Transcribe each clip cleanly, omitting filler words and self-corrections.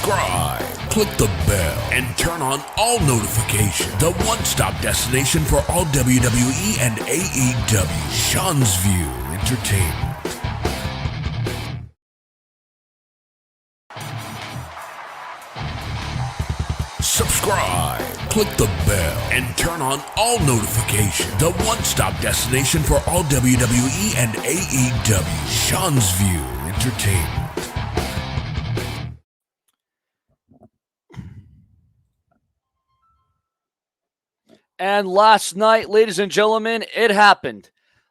Subscribe, click the bell, and turn on all notifications. The one-stop destination for all WWE and AEW. Sean's View Entertainment. Subscribe, click the bell, and turn on all notifications. The one-stop destination for all WWE and AEW. Sean's View Entertainment. And last night, ladies and gentlemen, it happened.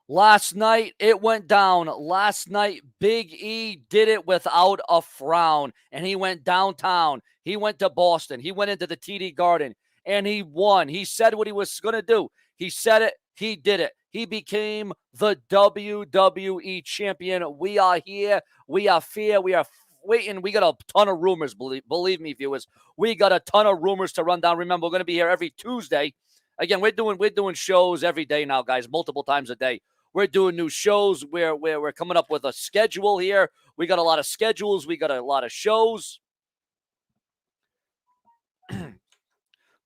Last night, it went down. Last night, Big E did it without a frown. And he went downtown. He went to Boston. He went into the TD Garden. And he won. He said what he was going to do. He said it. He did it. He became the WWE champion. We are here. We are fair. We are waiting. We got a ton of rumors, believe me, viewers. We got a ton of rumors to run down. Remember, we're going to be here every Tuesday. Again, we're doing shows every day now, guys, multiple times a day. We're doing new shows. We're coming up with a schedule here. We got a lot of schedules. We got a lot of shows.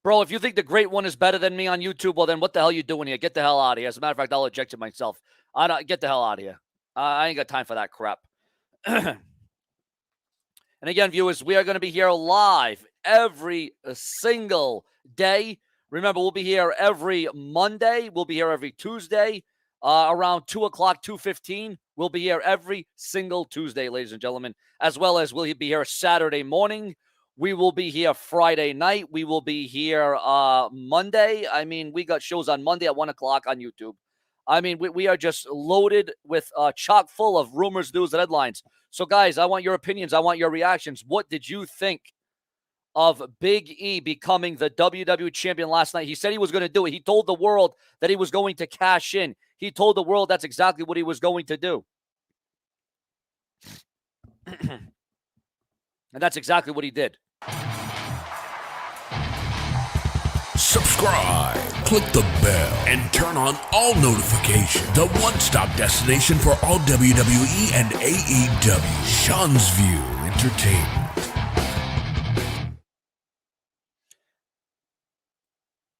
Bro, if you think the great one is better than me on YouTube, well, then what the hell are you doing here? Get the hell out of here. As a matter of fact, I'll eject it myself. Get the hell out of here. I ain't got time for that crap. And again, viewers, we are going to be here live every single day. Remember, we'll be here every Monday. We'll be here every Tuesday around 2 o'clock, 2:15. We'll be here every single Tuesday, ladies and gentlemen, as well as we'll be here Saturday morning. We will be here Friday night. We will be here Monday. I mean, we got shows on Monday at 1 o'clock on YouTube. I mean, we are just loaded with chock full of rumors, news, and headlines. So, guys, I want your opinions. I want your reactions. What did you think of Big E becoming the WWE champion last night? He said he was going to do it. He told the world that he was going to cash in. He told the world that's exactly what he was going to do. And that's exactly what he did. Subscribe, click the bell, and turn on all notifications. The one-stop destination for all WWE and AEW. Sean's View Entertainment.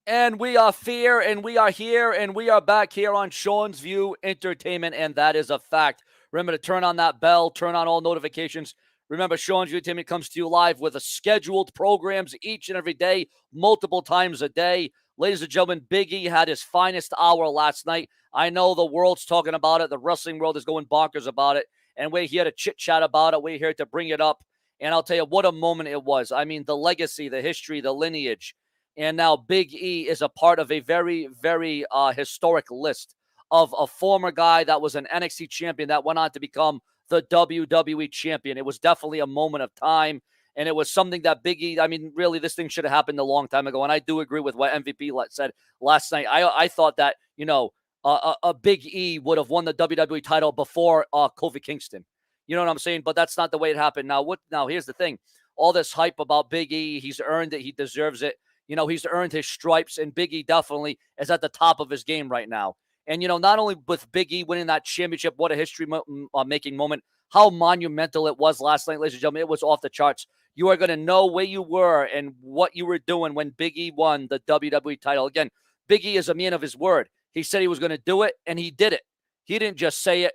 And we are Fear, and we are here, and we are back here on Sean's View Entertainment, and that is a fact. Remember to turn on that bell, turn on all notifications. Remember, Sean's View Entertainment comes to you live with a scheduled programs each and every day, multiple times a day. Ladies and gentlemen, Big E had his finest hour last night. I know the world's talking about it. The wrestling world is going bonkers about it, and we're here to chit-chat about it. We're here to bring it up, and I'll tell you what a moment it was. I mean, the legacy, the history, the lineage. And now Big E is a part of a very, very historic list of a former guy that was an NXT champion that went on to become the WWE champion. It was definitely a moment of time, and it was something that Big E, I mean, really, this thing should have happened a long time ago, and I do agree with what MVP said last night. I thought that, you know, a Big E would have won the WWE title before Kofi Kingston. You know what I'm saying? But that's not the way it happened. Now, here's the thing. All this hype about Big E, he's earned it. He deserves it. You know, he's earned his stripes, and Big E definitely is at the top of his game right now. And, you know, not only with Big E winning that championship, what a history-making moment, how monumental it was last night, ladies and gentlemen. It was off the charts. You are going to know where you were and what you were doing when Big E won the WWE title. Again, Big E is a man of his word. He said he was going to do it, and he did it. He didn't just say it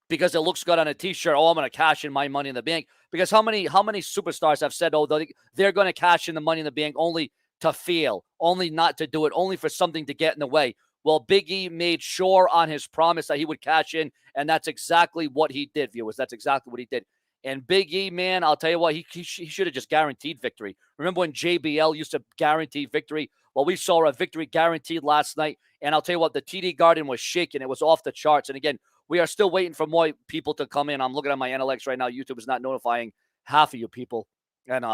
because it looks good on a T-shirt. Oh, I'm going to cash in my Money in the Bank. Because how many superstars have said, oh, they're going to cash in the Money in the Bank only to fail, only not to do it, only for something to get in the way? Well, Big E made sure on his promise that he would cash in, and that's exactly what he did, viewers. That's exactly what he did. And Big E, man, I'll tell you what, he should have just guaranteed victory. Remember when JBL used to guarantee victory? Well, we saw a victory guaranteed last night, and I'll tell you what, the TD Garden was shaking. It was off the charts. And again, we are still waiting for more people to come in. I'm looking at my NLX right now. YouTube is not notifying half of you people, and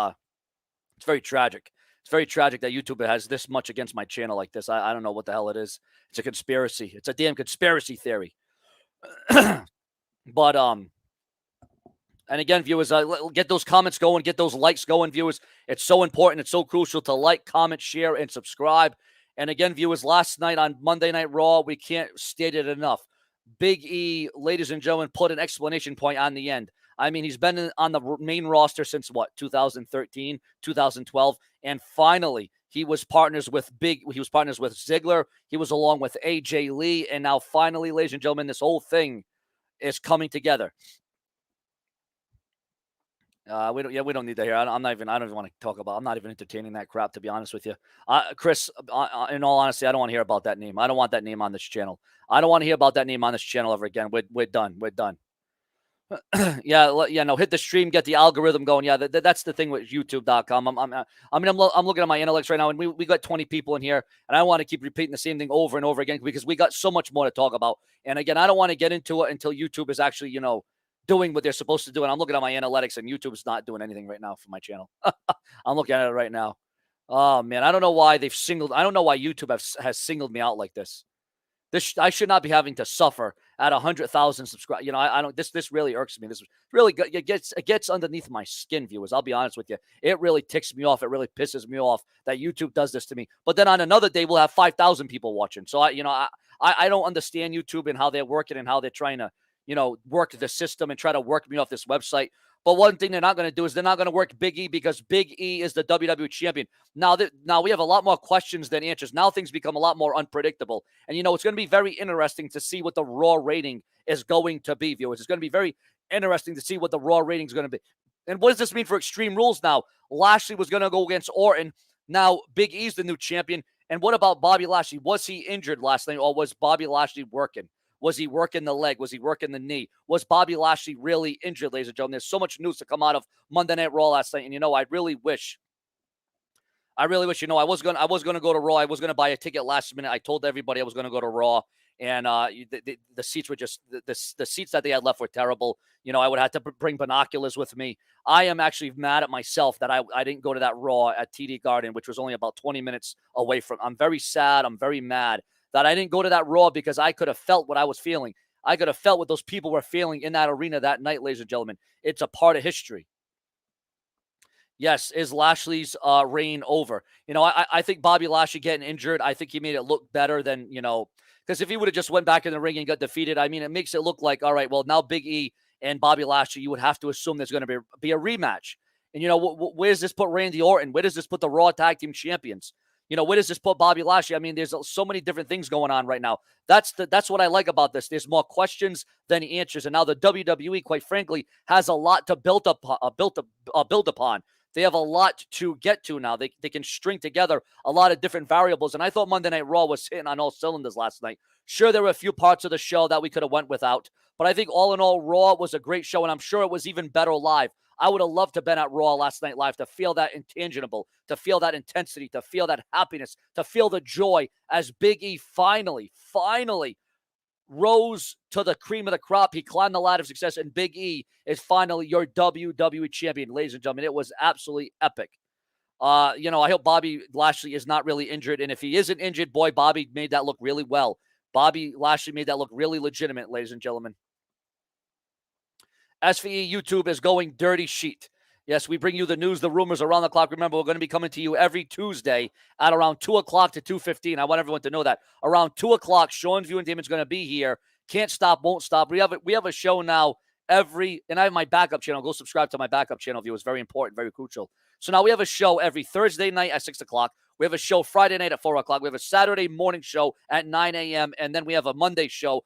it's very tragic. It's very tragic that YouTube has this much against my channel like this. I don't know what the hell it is. It's a conspiracy. It's a damn conspiracy theory. But, and again, viewers, get those comments going. Get those likes going, viewers. It's so important. It's so crucial to like, comment, share, and subscribe. And again, viewers, last night on Monday Night Raw, we can't state it enough. Big E, ladies and gentlemen, put an exclamation point on the end. I mean, he's been on the main roster since what, 2013, 2012, and finally he was partners with Ziggler. He was along with AJ Lee, and now finally, ladies and gentlemen, this whole thing is coming together. We don't need that here. I don't even want to talk about. I'm not even entertaining that crap, to be honest with you, Chris. In all honesty, I don't want to hear about that name. I don't want that name on this channel. I don't want to hear about that name on this channel ever again. We're done. We're done. No, hit the stream, get the algorithm going. Yeah, that's the thing with YouTube.com. I'm looking at my analytics right now, and we got 20 people in here, and I want to keep repeating the same thing over and over again because we got so much more to talk about. And again, I don't want to get into it until YouTube is actually, doing what they're supposed to do. And I'm looking at my analytics, and YouTube's not doing anything right now for my channel. I'm looking at it right now. Oh man, I don't know why I don't know why YouTube has singled me out like this. I should not be having to suffer at 100,000 subscribers. I don't. This really irks me. This really it gets underneath my skin, viewers. I'll be honest with you. It really ticks me off. It really pisses me off that YouTube does this to me. But then on another day, we'll have 5,000 people watching. So I don't understand YouTube and how they're working and how they're trying to work the system and try to work me off this website. But one thing they're not going to do is they're not going to work Big E because Big E is the WWE champion. Now we have a lot more questions than answers. Now things become a lot more unpredictable. And, it's going to be very interesting to see what the Raw rating is going to be, viewers. It's going to be very interesting to see what the Raw rating is going to be. And what does this mean for Extreme Rules now? Lashley was going to go against Orton. Now Big E's the new champion. And what about Bobby Lashley? Was he injured last night, or was Bobby Lashley working? Was he working the leg? Was he working the knee? Was Bobby Lashley really injured, ladies and gentlemen? There's so much news to come out of Monday Night Raw last night. And, I really wish, I was going to go to Raw. I was going to buy a ticket last minute. I told everybody I was going to go to Raw. And the seats were just, the seats that they had left were terrible. I would have to bring binoculars with me. I am actually mad at myself that I didn't go to that Raw at TD Garden, which was only about 20 minutes away from. I'm very sad. I'm very mad that I didn't go to that Raw because I could have felt what I was feeling. I could have felt what those people were feeling in that arena that night, ladies and gentlemen. It's a part of history. Yes, is Lashley's reign over? I think Bobby Lashley getting injured, I think he made it look better than, because if he would have just went back in the ring and got defeated, I mean, it makes it look like, all right, well, now Big E and Bobby Lashley, you would have to assume there's going to be a rematch. And, where does this put Randy Orton? Where does this put the Raw Tag Team Champions? Where does this put Bobby Lashley? I mean, there's so many different things going on right now. That's what I like about this. There's more questions than answers. And now the WWE, quite frankly, has a lot to build upon. They have a lot to get to now. They can string together a lot of different variables. And I thought Monday Night Raw was hitting on all cylinders last night. Sure, there were a few parts of the show that we could have went without. But I think all in all, Raw was a great show. And I'm sure it was even better live. I would have loved to have been at Raw last night live to feel that intangible, to feel that intensity, to feel that happiness, to feel the joy as Big E finally rose to the cream of the crop. He climbed the ladder of success, and Big E is finally your WWE champion, ladies and gentlemen. It was absolutely epic. I hope Bobby Lashley is not really injured, and if he isn't injured, boy, Bobby made that look really well. Bobby Lashley made that look really legitimate, ladies and gentlemen. SVE YouTube is going dirty sheet. Yes, we bring you the news, the rumors around the clock. Remember, we're going to be coming to you every Tuesday at around 2 o'clock to 2:15. I want everyone to know that. Around 2 o'clock, Sean's View Entertainment is going to be here. Can't stop, won't stop. We have a show now and I have my backup channel. Go subscribe to my backup channel, viewers. Very important, very crucial. So now we have a show every Thursday night at 6 o'clock. We have a show Friday night at 4 o'clock. We have a Saturday morning show at 9 a.m. And then we have a Monday show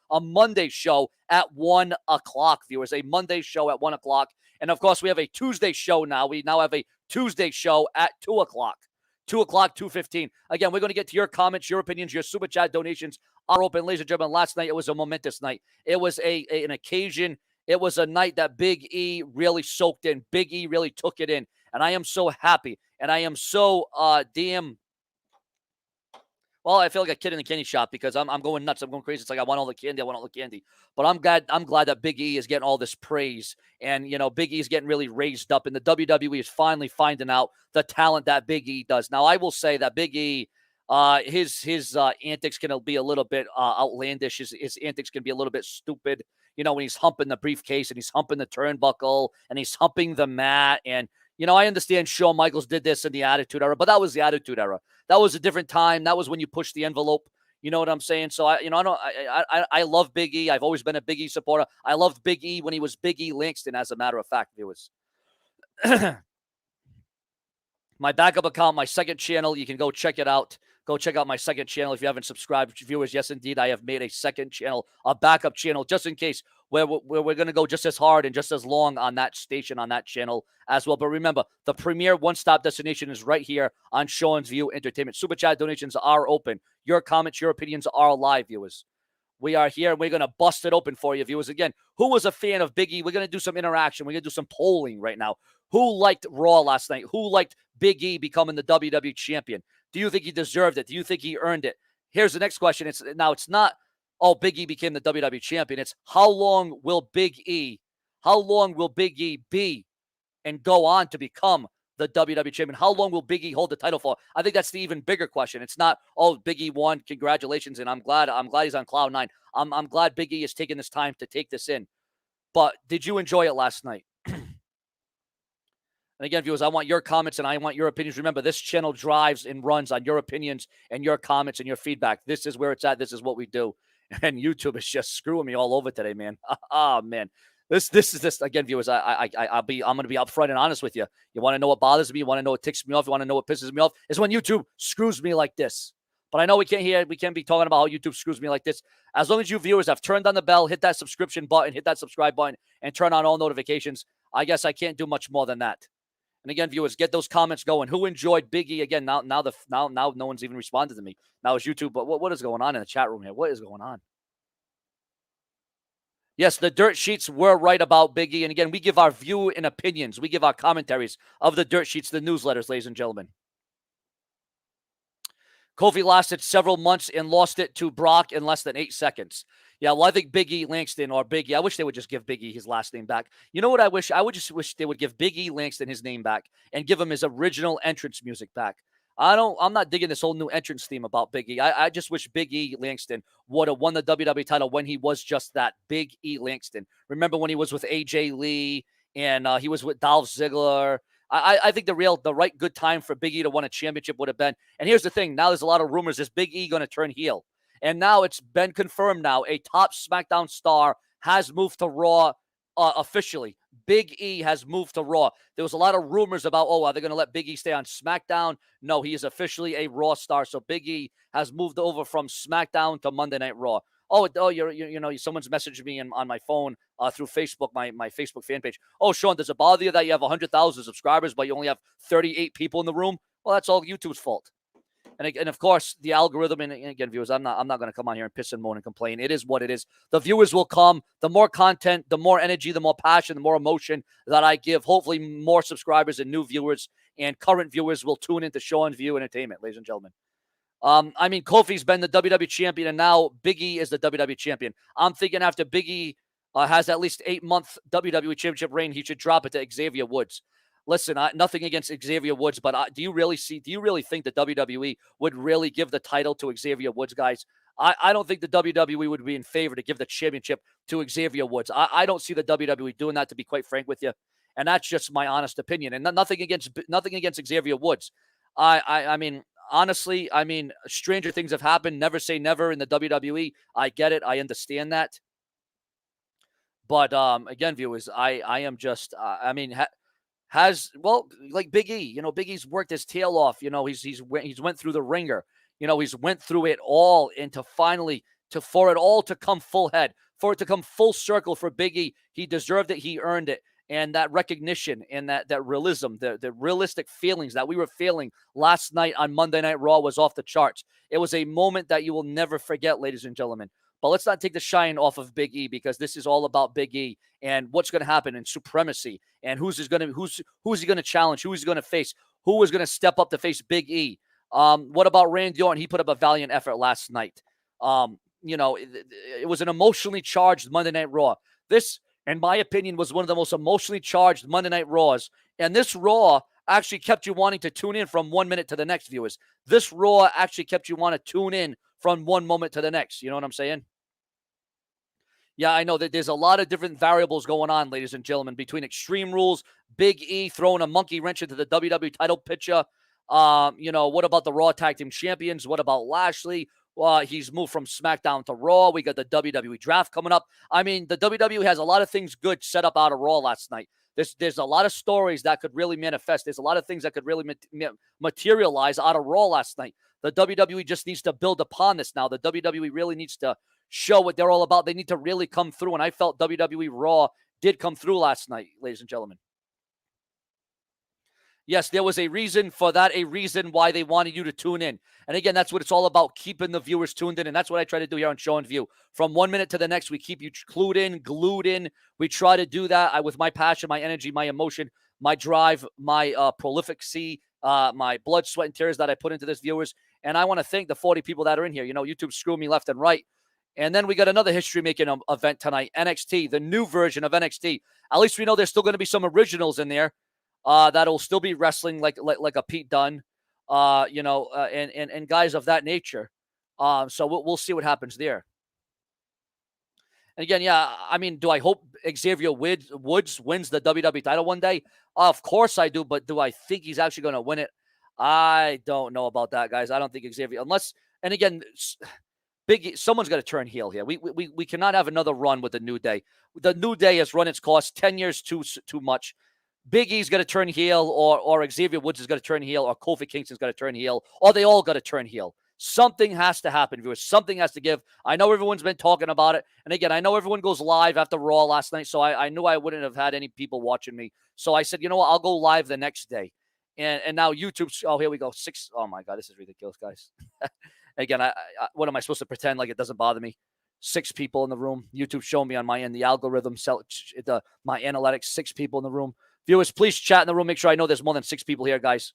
at 1 o'clock, viewers. A Monday show at 1 o'clock. And, of course, we have a Tuesday show now. We now have a Tuesday show at 2 o'clock. 2 o'clock, 2:15. Again, we're going to get to your comments, your opinions, your super chat donations are open. Ladies and gentlemen, last night it was a momentous night. It was an occasion. It was a night that Big E really soaked in. Big E really took it in. And I am so happy. And I am so well, I feel like a kid in the candy shop because I'm going nuts. I'm going crazy. It's like I want all the candy. But I'm glad that Big E is getting all this praise. And, Big E is getting really raised up. And the WWE is finally finding out the talent that Big E does. Now, I will say that Big E, his antics can be a little bit outlandish. His antics can be a little bit stupid. When he's humping the briefcase and he's humping the turnbuckle and he's humping the mat. And, I understand Shawn Michaels did this in the Attitude Era, but that was the Attitude Era. That was a different time. That was when you pushed the envelope. You know what I'm saying? So I love Big E. I've always been a Big E supporter. I loved Big E when he was Big E Langston, as a matter of fact, viewers. My backup account, my second channel, you can go check it out. Go check out my second channel if you haven't subscribed. Viewers, yes, indeed, I have made a second channel, a backup channel, just in case, where we're going to go just as hard and just as long on that station, on that channel as well. But remember, the premier one-stop destination is right here on Sean's View Entertainment. Super Chat donations are open. Your comments, your opinions are live, viewers. We are here, and we're going to bust it open for you, viewers. Again, who was a fan of Big E? We're going to do some interaction. We're going to do some polling right now. Who liked Raw last night? Who liked Big E becoming the WWE champion? Do you think he deserved it? Do you think he earned it? Here's the next question. It's not, oh, Big E became the WWE champion. It's how long will Big E be and go on to become the WWE champion? How long will Big E hold the title for? I think that's the even bigger question. It's not, oh, Big E won, congratulations, and I'm glad he's on cloud nine. I'm glad Big E is taking this time to take this in. But did you enjoy it last night? And again, viewers, I want your comments and I want your opinions. Remember, this channel drives and runs on your opinions and your comments and your feedback. This is where it's at. This is what we do. And YouTube is just screwing me all over today, man. Oh, man. This is again, viewers. I'm going to be upfront and honest with you. You want to know what bothers me? You want to know what ticks me off? You want to know what pisses me off? It's when YouTube screws me like this. But I know we can't be talking about how YouTube screws me like this. As long as you viewers have turned on the bell, hit that subscription button, hit that subscribe button, and turn on all notifications, I guess I can't do much more than that. And again, viewers, get those comments going. Who enjoyed Big E? Again, now no one's even responded to me. Now it's YouTube, but what is going on in the chat room here? What is going on? Yes, the dirt sheets were right about Big E. And again, we give our view and opinions. We give our commentaries of the dirt sheets, the newsletters, ladies and gentlemen. Kofi lasted several months and lost it to Brock in less than 8 seconds. Yeah, well, I think Big E Langston or Big E, I wish they would just give Big E his last name back. You know what I wish? I would just wish they would give Big E Langston his name back and give him his original entrance music back. I'm not digging this whole new entrance theme about Big E. I just wish Big E Langston would have won the WWE title when he was just that, Big E Langston. Remember when he was with AJ Lee and he was with Dolph Ziggler? I think the right good time for Big E to win a championship would have been. And here's the thing. Now there's a lot of rumors. Is Big E going to turn heel? And now it's been confirmed now. A top SmackDown star has moved to Raw officially. Big E has moved to Raw. There was a lot of rumors about, are they going to let Big E stay on SmackDown? No, he is officially a Raw star. So Big E has moved over from SmackDown to Monday Night Raw. Someone's messaged me on my phone through Facebook, my Facebook fan page. Oh, Sean, does it bother you that you have 100,000 subscribers, but you only have 38 people in the room? Well, that's all YouTube's fault. And of course, the algorithm, and again, viewers, I'm not going to come on here and piss and moan and complain. It is what it is. The viewers will come. The more content, the more energy, the more passion, the more emotion that I give. Hopefully, more subscribers and new viewers and current viewers will tune into Sean's View Entertainment, ladies and gentlemen. Kofi's been the WWE champion, and now Big E is the WWE champion. I'm thinking after Big E has at least 8-month WWE championship reign, he should drop it to Xavier Woods. Listen, nothing against Xavier Woods, but do you really think the WWE would really give the title to Xavier Woods, guys? I don't think the WWE would be in favor to give the championship to Xavier Woods. I don't see the WWE doing that, to be quite frank with you. And that's just my honest opinion. And nothing against Xavier Woods. Honestly, stranger things have happened. Never say never in the WWE. I get it. I understand that. But again, viewers, I am just, like Big E, Big E's worked his tail off. He's went through the ringer. He's went through it all, and for it all to come full head, for it to come full circle for Big E, he deserved it. He earned it. And that recognition and that realism, the realistic feelings that we were feeling last night on Monday Night Raw was off the charts. It was a moment that you will never forget, ladies and gentlemen. But let's not take the shine off of Big E, because this is all about Big E and what's going to happen in supremacy and who's he going to challenge, who is he going to face, who is going to step up to face Big E. What about Randy Orton? He put up a valiant effort last night. It was an emotionally charged Monday Night Raw. This, in my opinion, was one of the most emotionally charged Monday Night Raws. And this Raw actually kept you wanting to tune in from 1 minute to the next, viewers. This Raw actually kept you want to tune in from one moment to the next. You know what I'm saying? Yeah, I know that there's a lot of different variables going on, ladies and gentlemen, between Extreme Rules, Big E throwing a monkey wrench into the WWE title picture. What about the Raw Tag Team Champions? What about Lashley? He's moved from SmackDown to Raw. We got the WWE draft coming up. I mean, the WWE has a lot of things good set up out of Raw last night. There's a lot of stories that could really manifest. There's a lot of things that could really materialize out of Raw last night. The WWE just needs to build upon this now. The WWE really needs to show what they're all about. They need to really come through, and I felt WWE Raw did come through last night, ladies and gentlemen. Yes, there was a reason for that, a reason why they wanted you to tune in. And again, that's what it's all about, keeping the viewers tuned in. And that's what I try to do here on Sean's View. From 1 minute to the next, we keep you clued in, glued in. We try to do that with my passion, my energy, my emotion, my drive, my prolificacy, my blood, sweat, and tears that I put into this viewers. And I want to thank the 40 people that are in here. You know, YouTube screwed me left and right. And then we got another history-making event tonight, NXT, the new version of NXT. At least we know there's still going to be some originals in there. That'll still be wrestling like a Pete Dunne, and guys of that nature. So we'll see what happens there. And again, yeah, I mean, do I hope Xavier Woods wins the WWE title one day? Of course I do, but do I think he's actually going to win it? I don't know about that, guys. I don't think Xavier, unless, and again, someone's got to turn heel here. We cannot have another run with the New Day. The New Day has run its course. 10 years too much. Big E's got to turn heel, or Xavier Woods is going to turn heel, or Kofi Kingston's got to turn heel, or they all got to turn heel. Something has to happen, viewers. Something has to give. I know everyone's been talking about it. And again, I know everyone goes live after Raw last night, so I knew I wouldn't have had any people watching me. So I said, you know what? I'll go live the next day. And now YouTube's, oh, here we go. Oh, my God, this is ridiculous, guys. Again, what am I supposed to pretend like it doesn't bother me? 6 people in the room. YouTube showing me on my end, the algorithm, my analytics, 6 people in the room. Viewers, please chat in the room. Make sure I know there's more than 6 people here, guys.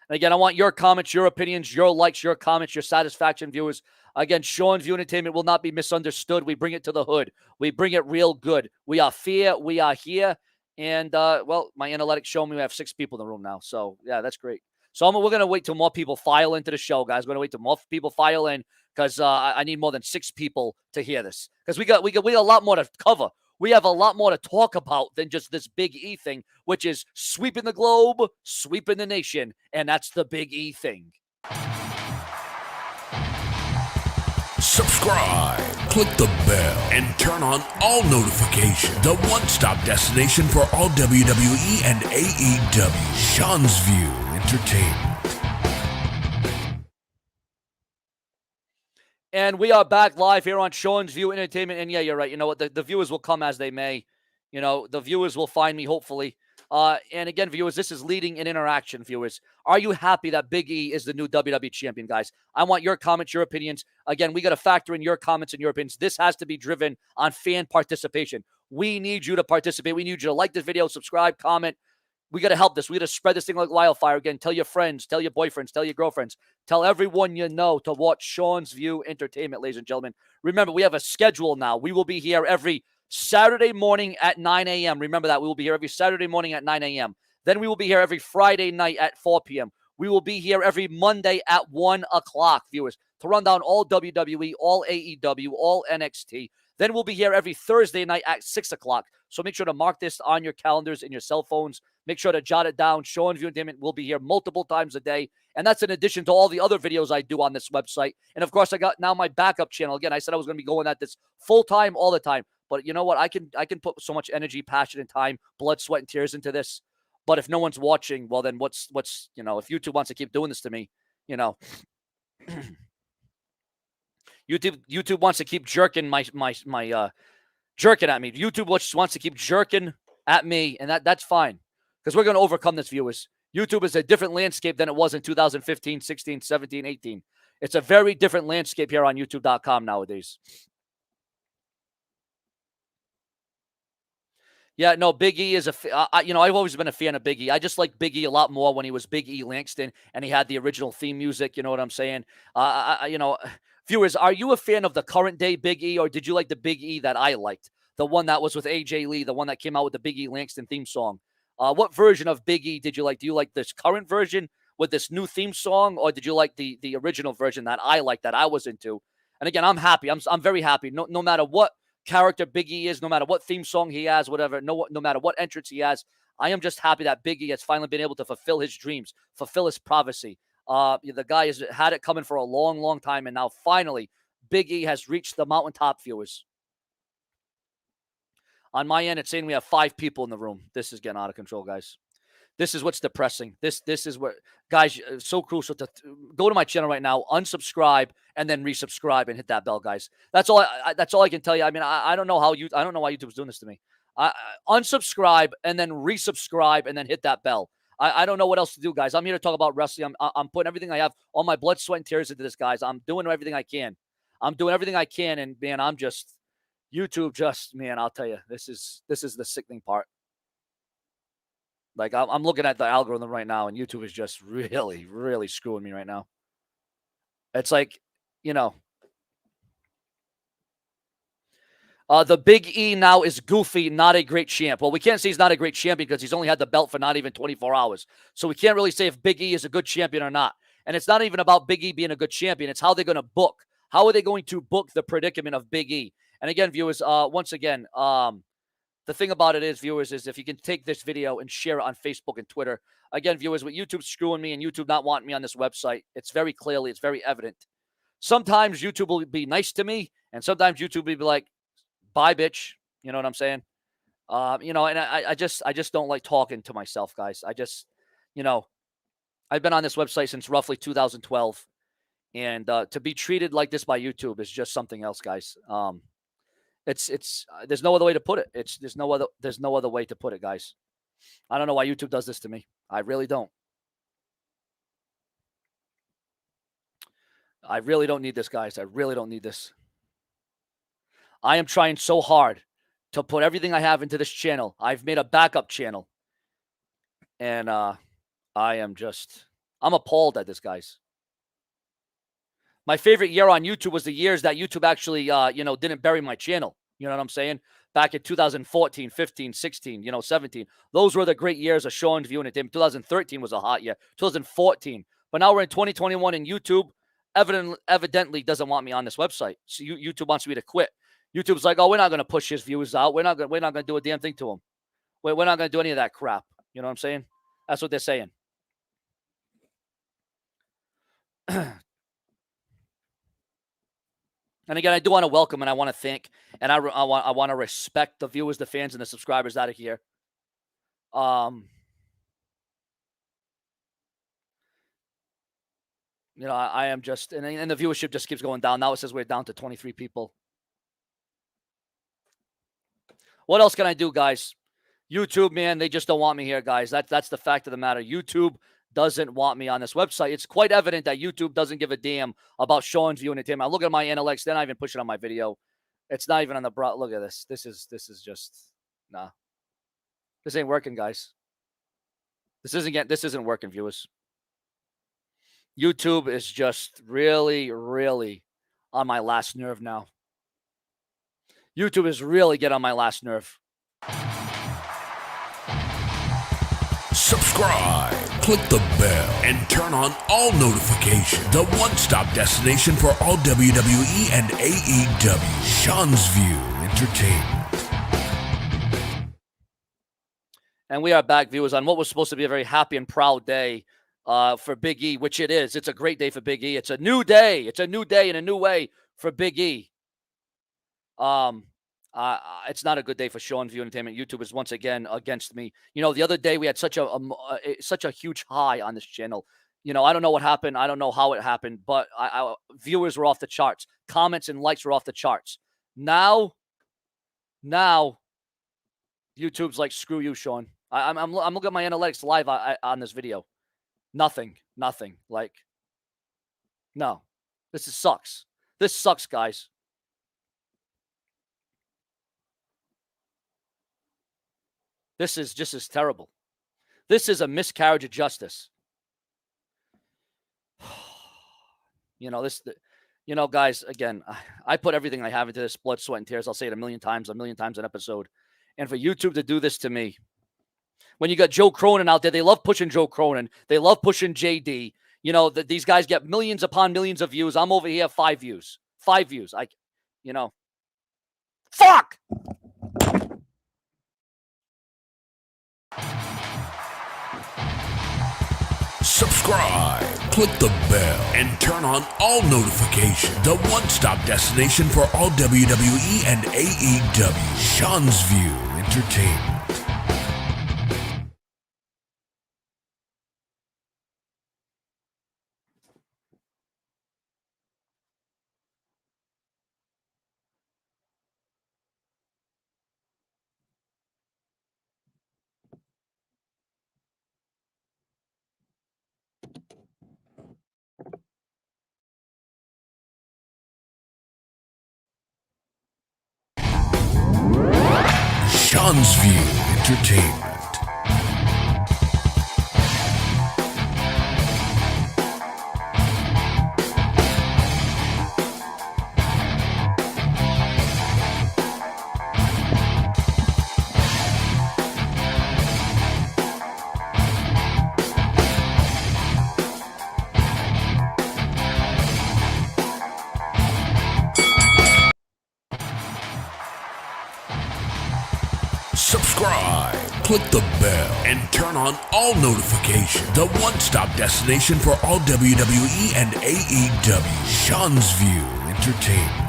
And again, I want your comments, your opinions, your likes, your comments, your satisfaction, viewers. Again, Sean's View Entertainment will not be misunderstood. We bring it to the hood. We bring it real good. We are fair. We are here. And, well, my analytics show me we have 6 people in the room now. So, yeah, that's great. So we're going to wait till more people file into the show, guys. We're going to wait till more people file in because I need more than 6 people to hear this. Because we got a lot more to cover. We have a lot more to talk about than just this Big E thing, which is sweeping the globe, sweeping the nation, and that's the Big E thing. Subscribe, click the bell, and turn on all notifications. The one-stop destination for all WWE and AEW. Sean's View Entertainment. And we are back live here on Sean's View Entertainment. And yeah, you're right. You know what? The viewers will come as they may. You know, the viewers will find me, hopefully. And again, viewers, this is leading an interaction, viewers. Are you happy that Big E is the new WWE champion, guys? I want your comments, your opinions. Again, we got to factor in your comments and your opinions. This has to be driven on fan participation. We need you to participate. We need you to like this video, subscribe, comment. We got to help this. We got to spread this thing like wildfire. Again, tell your friends, tell your boyfriends, tell your girlfriends, tell everyone you know to watch Sean's View Entertainment, ladies and gentlemen. Remember, we have a schedule now. We will be here every Saturday morning at 9 a.m. Remember that. We will be here every Saturday morning at 9 a.m. Then we will be here every Friday night at 4 p.m. We will be here every Monday at 1 o'clock, viewers, to run down all WWE, all AEW, all NXT. Then we'll be here every Thursday night at 6 o'clock. So make sure to mark this on your calendars and your cell phones. Make sure to jot it down. Sean's View Entertainment will be here multiple times a day. And that's in addition to all the other videos I do on this website. And of course, I got now my backup channel. Again, I said I was going to be going at this full time all the time. But you know what? I can put so much energy, passion, and time, blood, sweat, and tears into this. But if no one's watching, well, then what's if YouTube wants to keep doing this to me, YouTube wants to keep jerking my jerking at me. YouTube just wants to keep jerking at me, and that's fine. Because we're going to overcome this, viewers. YouTube is a different landscape than it was in 2015, 16, 17, 18. It's a very different landscape here on YouTube.com nowadays. Yeah, no, Big E is I've always been a fan of Big E. I just like Big E a lot more when he was Big E Langston and he had the original theme music. You know what I'm saying? Viewers, are you a fan of the current day Big E, or did you like the Big E that I liked? The one that was with AJ Lee, the one that came out with the Big E Langston theme song. What version of Big E did you like? Do you like this current version with this new theme song, or did you like the original version that I liked, that I was into? And again, I'm happy. I'm very happy. No matter what character Big E is, no matter what theme song he has, whatever, no matter what entrance he has, I am just happy that Big E has finally been able to fulfill his dreams, fulfill his prophecy. The guy has had it coming for a long, long time, and now finally, Big E has reached the mountaintop, viewers. On my end, it's saying we have 5 people in the room. This is getting out of control, guys. This is what's depressing. This is what, guys, so crucial to go to my channel right now, unsubscribe, and then resubscribe and hit that bell, guys. That's all. That's all I can tell you. I mean, I don't know how I don't know why YouTube's doing this to me. Unsubscribe and then resubscribe and then hit that bell. I don't know what else to do, guys. I'm here to talk about wrestling. I'm putting everything I have, all my blood, sweat, and tears into this, guys. I'm doing everything I can. And man, I'm just YouTube. Just man, I'll tell you, this is the sickening part. Like, I'm looking at the algorithm right now, and YouTube is just really, really screwing me right now. It's like, the Big E now is goofy, not a great champ. Well, we can't say he's not a great champion because he's only had the belt for not even 24 hours. So we can't really say if Big E is a good champion or not. And it's not even about Big E being a good champion. It's how they're going to book. How are they going to book the predicament of Big E? And again, viewers, once again, the thing about it is, viewers, is if you can take this video and share it on Facebook and Twitter. Again, viewers, with YouTube screwing me and YouTube not wanting me on this website, it's very evident. Sometimes YouTube will be nice to me, and sometimes YouTube will be like, bye, bitch. You know what I'm saying? And I just don't like talking to myself, guys. I've been on this website since roughly 2012, and to be treated like this by YouTube is just something else, guys. It's there's no other way to put it. There's no other way to put it, guys. I don't know why YouTube does this to me. I really don't. I really don't need this, guys. I really don't need this. I am trying so hard to put everything I have into this channel. I've made a backup channel. And I'm appalled at this, guys. My favorite year on YouTube was the years that YouTube actually, didn't bury my channel. You know what I'm saying? Back in 2014, 15, 16, 17. Those were the great years of Sean's View and Entertainment. 2013 was a hot year. 2014. But now we're in 2021 and YouTube evidently doesn't want me on this website. So YouTube wants me to quit. YouTube's like, oh, we're not going to push his views out. We're not going to do a damn thing to him. We're not going to do any of that crap. You know what I'm saying? That's what they're saying. And again, I do want to welcome and I want to thank and I want to respect the viewers, the fans, and the subscribers that are here. I am just, and the viewership just keeps going down. Now it says we're down to 23 people. What else can I do, guys? YouTube, man, they just don't want me here, guys. That's the fact of the matter. YouTube doesn't want me on this website. It's quite evident that YouTube doesn't give a damn about Sean's View and Entertainment. I look at my analytics, they're not even pushing on my video. It's not even on the broad. Look at this. This is just, nah. This ain't working, guys. This isn't working, viewers. YouTube is just really, really on my last nerve now. YouTube is really getting on my last nerve. Subscribe, click the bell, and turn on all notifications. The one-stop destination for all WWE and AEW. Sean's View Entertainment. And we are back, viewers, on what was supposed to be a very happy and proud day for Big E, which it is. It's a great day for Big E. It's a new day. It's a new day in a new way for Big E. It's not a good day for Sean's View Entertainment. YouTube is once again against me. The other day we had such a huge high on this channel. I don't know what happened. I don't know how it happened, but viewers were off the charts. Comments and likes were off the charts. Now, YouTube's like, screw you, Sean. I'm looking at my analytics live on this video. Nothing. Like, no. This sucks. This sucks, guys. This is just as terrible. This is a miscarriage of justice. Guys, again, I put everything I have into this, blood, sweat, and tears. I'll say it a million times an episode. And for YouTube to do this to me, when you got Joe Cronin out there, they love pushing Joe Cronin. They love pushing JD. These guys get millions upon millions of views. I'm over here, 5 views. 5 views. Fuck! Subscribe. Subscribe, click the bell, and turn on all notifications. The one-stop destination for all WWE and AEW. Sean's View Entertainment. Sean's View Entertainment. Subscribe, click the bell, and turn on all notifications. The one-stop destination for all WWE and AEW. Sean's View Entertainment.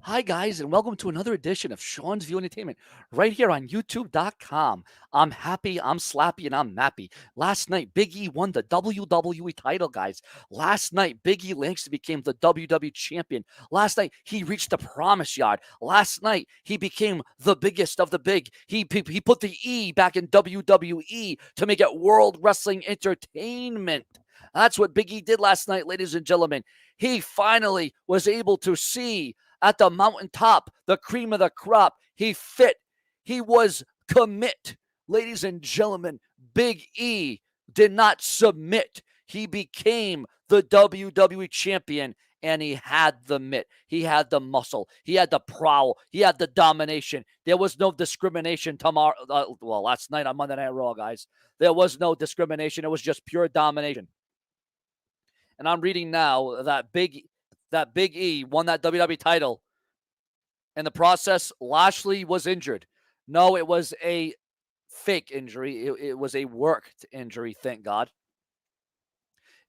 Hi, guys, and welcome to another edition of Sean's View Entertainment right here on YouTube.com. I'm happy, I'm slappy, and I'm nappy. Last night, Big E won the WWE title, guys. Last night, Big E Langston became the WWE champion. Last night, he reached the promise yard. Last night, he became the biggest of the big. He put the E back in WWE to make it World Wrestling Entertainment. That's what Big E did last night, ladies and gentlemen. He finally was able to see at the mountaintop, the cream of the crop. He fit. He was commit. Ladies and gentlemen, Big E did not submit. He became the WWE champion, and he had the mitt. He had the muscle. He had the prowl. He had the domination. There was no discrimination last night on Monday Night Raw, guys. There was no discrimination. It was just pure domination. And I'm reading now that Big E won that WWE title. In the process, Lashley was injured. No, it was a fake injury. It was a worked injury, thank God.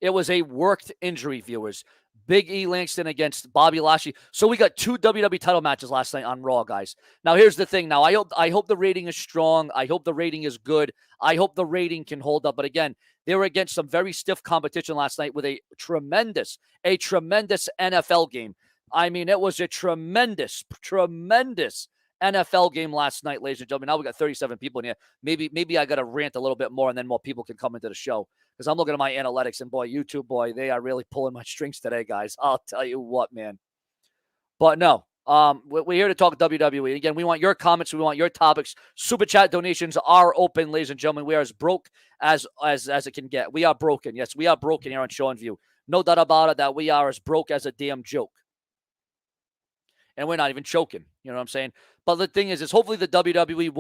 It was a worked injury, viewers. Big E Langston against Bobby Lashley. So we got two WWE title matches last night on Raw, guys. Now, here's the thing. Now, I hope the rating is strong. I hope the rating is good. I hope the rating can hold up. But again, they were against some very stiff competition last night with a tremendous NFL game. I mean, it was a tremendous NFL game last night, ladies and gentlemen. Now we got 37 people in here. Maybe I got to rant a little bit more, and then more people can come into the show. Because I'm looking at my analytics, and boy, YouTube, boy, they are really pulling my strings today, guys. I'll tell you what, man. But no, we're here to talk WWE. Again, we want your comments. We want your topics. Super chat donations are open, ladies and gentlemen. We are as broke as it can get. We are broken. Yes, we are broken here on Sean View. No doubt about it that we are as broke as a damn joke. And we're not even choking. You know what I'm saying? But the thing is hopefully the WWE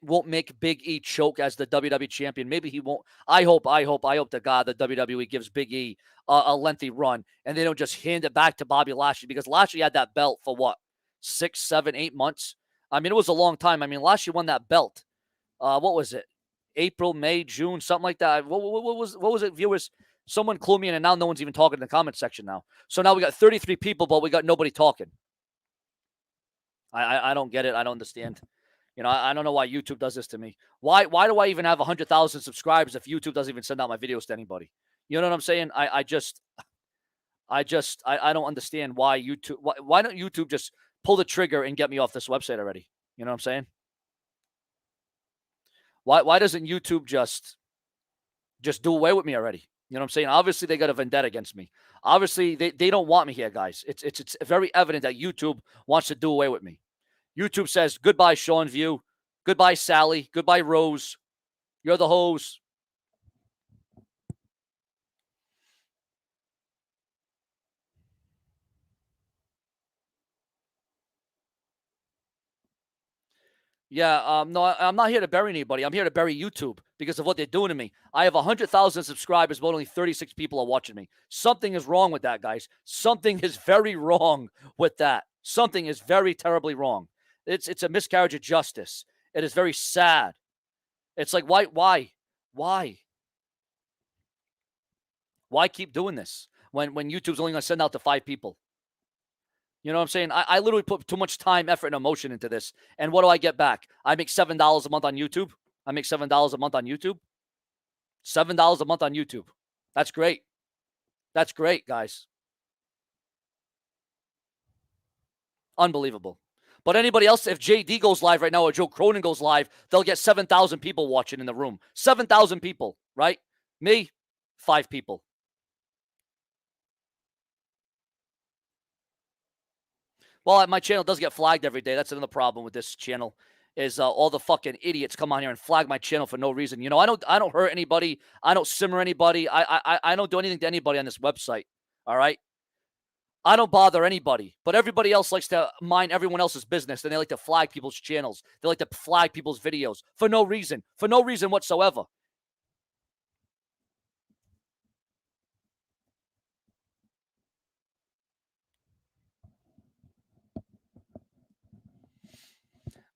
won't make Big E choke as the WWE champion. Maybe he won't. I hope to God that WWE gives Big E a lengthy run and they don't just hand it back to Bobby Lashley, because Lashley had that belt for what? 6, 7, 8 months? I mean, it was a long time. I mean, Lashley won that belt. What was it? April, May, June, something like that. What was it, viewers? Someone clue me in, and now no one's even talking in the comment section now. So now we got 33 people, but we got nobody talking. I don't get it. I don't understand. You know, I don't know why YouTube does this to me. Why do I even have 100,000 subscribers if YouTube doesn't even send out my videos to anybody? You know what I'm saying? I don't understand why YouTube. Why don't YouTube just pull the trigger and get me off this website already? You know what I'm saying? Why doesn't YouTube just do away with me already? You know what I'm saying? Obviously, they got a vendetta against me. Obviously, they don't want me here, guys. It's very evident that YouTube wants to do away with me. YouTube says, goodbye, Sean View. Goodbye, Sally. Goodbye, Rose. You're the hose. Yeah, no, I'm not here to bury anybody. I'm here to bury YouTube because of what they're doing to me. I have 100,000 subscribers, but only 36 people are watching me. Something is wrong with that, guys. Something is very wrong with that. Something is very terribly wrong. It's a miscarriage of justice. It is very sad. It's like, why? Why keep doing this when YouTube's only going to send out to 5 people? You know what I'm saying? I literally put too much time, effort, and emotion into this. And what do I get back? I make $7 a month on YouTube. I make $7 a month on YouTube. $7 a month on YouTube. That's great. That's great, guys. Unbelievable. But anybody else, if JD goes live right now or Joe Cronin goes live, they'll get 7,000 people watching in the room. 7,000 people, right? Me, 5 people. Well, my channel does get flagged every day. That's another problem with this channel is all the fucking idiots come on here and flag my channel for no reason. You know, I don't hurt anybody. I don't simmer anybody. I don't do anything to anybody on this website. All right. I don't bother anybody, but everybody else likes to mind everyone else's business, and they like to flag people's channels. They like to flag people's videos for no reason whatsoever.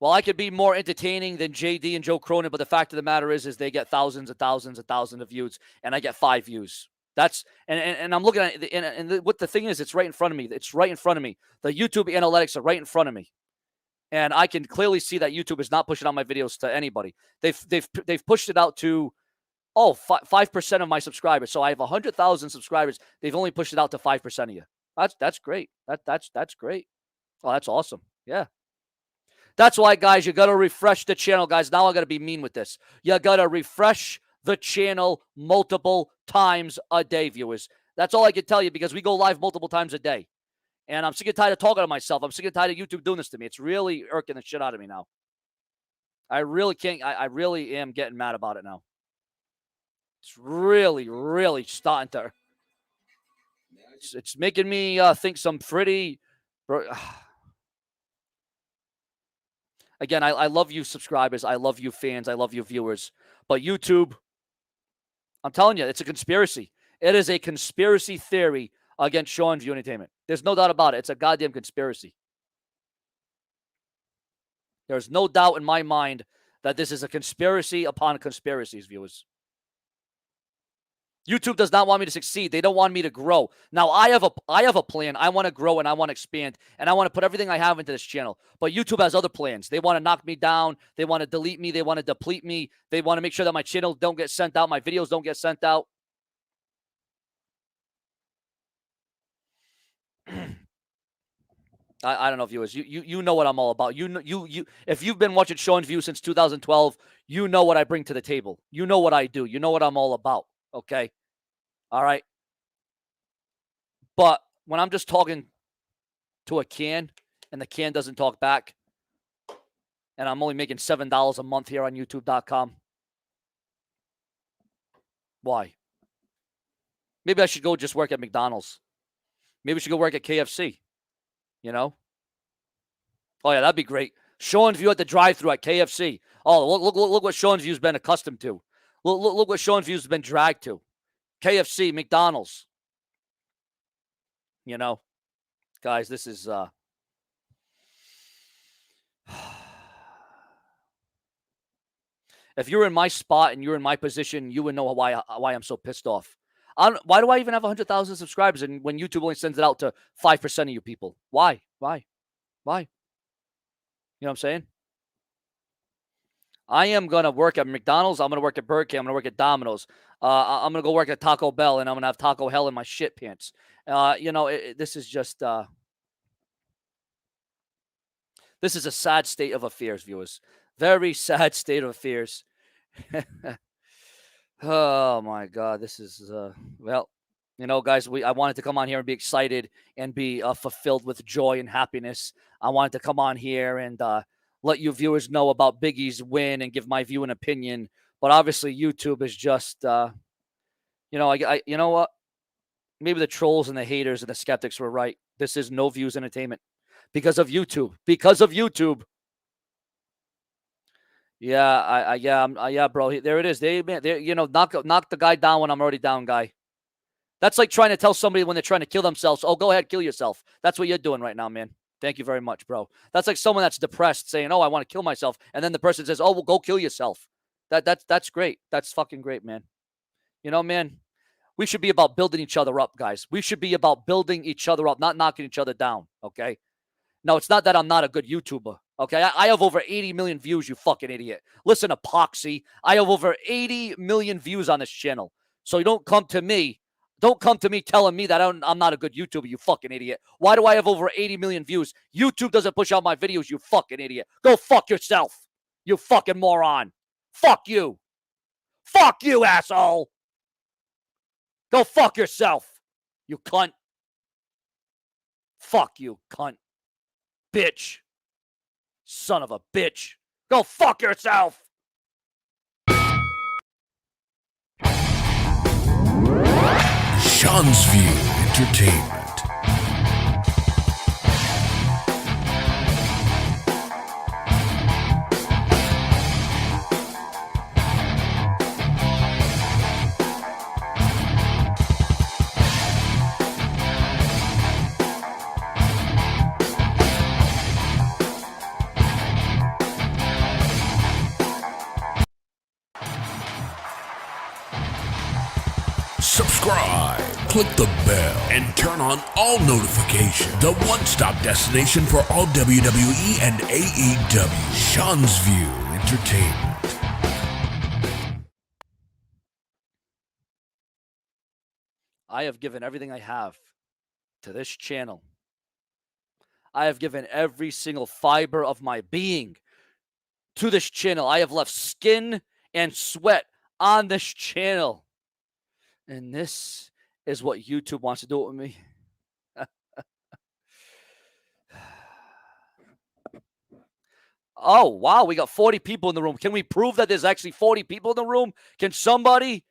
Well, I could be more entertaining than JD and Joe Cronin, but the fact of the matter is they get thousands and thousands and thousands of views, and I get 5 views. That's and I'm looking at it, and what the thing is, it's right in front of me. It's right in front of me. The YouTube analytics are right in front of me, and I can clearly see that YouTube is not pushing out my videos to anybody. They've pushed it out to 5% of my subscribers. So I have 100,000 subscribers. They've only pushed it out to 5% of you. That's great. That's great. Oh, that's awesome. Yeah. That's why, guys, you got to refresh the channel, guys. Now I got to be mean with this. You got to refresh the channel multiple times a day, viewers. That's all I can tell you because we go live multiple times a day. And I'm sick and tired of talking to myself. I'm sick and tired of YouTube doing this to me. It's really irking the shit out of me now. I really can't. I really am getting mad about it now. It's really, really starting to. It's making me think some pretty. Again, I love you subscribers. I love you fans. I love you viewers. But YouTube, I'm telling you, it's a conspiracy. It is a conspiracy theory against Sean's View Entertainment. There's no doubt about it. It's a goddamn conspiracy. There's no doubt in my mind that this is a conspiracy upon conspiracies, viewers. YouTube does not want me to succeed. They don't want me to grow. Now, I have a plan. I want to grow and I want to expand and I want to put everything I have into this channel. But YouTube has other plans. They want to knock me down. They want to delete me. They want to deplete me. They want to make sure that my channel don't get sent out. My videos don't get sent out. I don't know, viewers. You know what I'm all about. You if you've been watching Sean's View since 2012, you know what I bring to the table. You know what I do. You know what I'm all about. Okay. All right. But when I'm just talking to a can and the can doesn't talk back, and I'm only making $7 a month here on YouTube.com, why? Maybe I should go just work at McDonald's. Maybe I should go work at KFC. You know? Oh, yeah, that'd be great. Sean's View at the drive-thru at KFC. Oh, look what Sean's View's been accustomed to. Look what Sean's View's been dragged to. KFC, McDonald's. You know, guys, this is if you're in my spot and you're in my position, you would know why I'm so pissed off. Why do I even have 100,000 subscribers and when YouTube only sends it out to 5% of you people? Why? You know what I'm saying? I am going to work at McDonald's. I'm going to work at Burger King. I'm going to work at Domino's. I'm going to go work at Taco Bell, and I'm going to have Taco Hell in my shit pants. You know, this is just... this is a sad state of affairs, viewers. Very sad state of affairs. Oh, my God. This is... well, you know, guys, I wanted to come on here and be excited and be fulfilled with joy and happiness. I wanted to come on here and... let you viewers know about Big E's win and give my view and opinion. But obviously, YouTube is just, you know, you know what? Maybe the trolls and the haters and the skeptics were right. This is no views entertainment because of YouTube. Because of YouTube. Yeah, yeah, bro. There it is. You know, knock the guy down when I'm already down, guy. That's like trying to tell somebody when they're trying to kill themselves, oh, go ahead, kill yourself. That's what you're doing right now, man. Thank you very much, bro. That's like someone that's depressed saying, oh, I want to kill myself. And then the person says, oh, well, go kill yourself. That's great. That's fucking great, man. You know, man, we should be about building each other up, guys. We should be about building each other up, not knocking each other down, okay? No, it's not that I'm not a good YouTuber, okay? I have over 80 million views, you fucking idiot. Listen, Epoxy, I have over 80 million views on this channel. So you don't come to me telling me that I'm not a good YouTuber, you fucking idiot. Why do I have over 80 million views? YouTube doesn't push out my videos, you fucking idiot. Go fuck yourself, you fucking moron. Fuck you. Fuck you, asshole. Go fuck yourself, you cunt. Fuck you, cunt. Bitch. Son of a bitch. Go fuck yourself. Sean's View Entertainment. Subscribe, click the bell, and turn on all notifications. The one-stop destination for all WWE and AEW. Sean's View Entertainment. I have given everything I have to this channel. I have given every single fiber of my being to this channel. I have left skin and sweat on this channel. And this is what YouTube wants to do with me. Oh, wow. We got 40 people in the room. Can we prove that there's actually 40 people in the room? Can somebody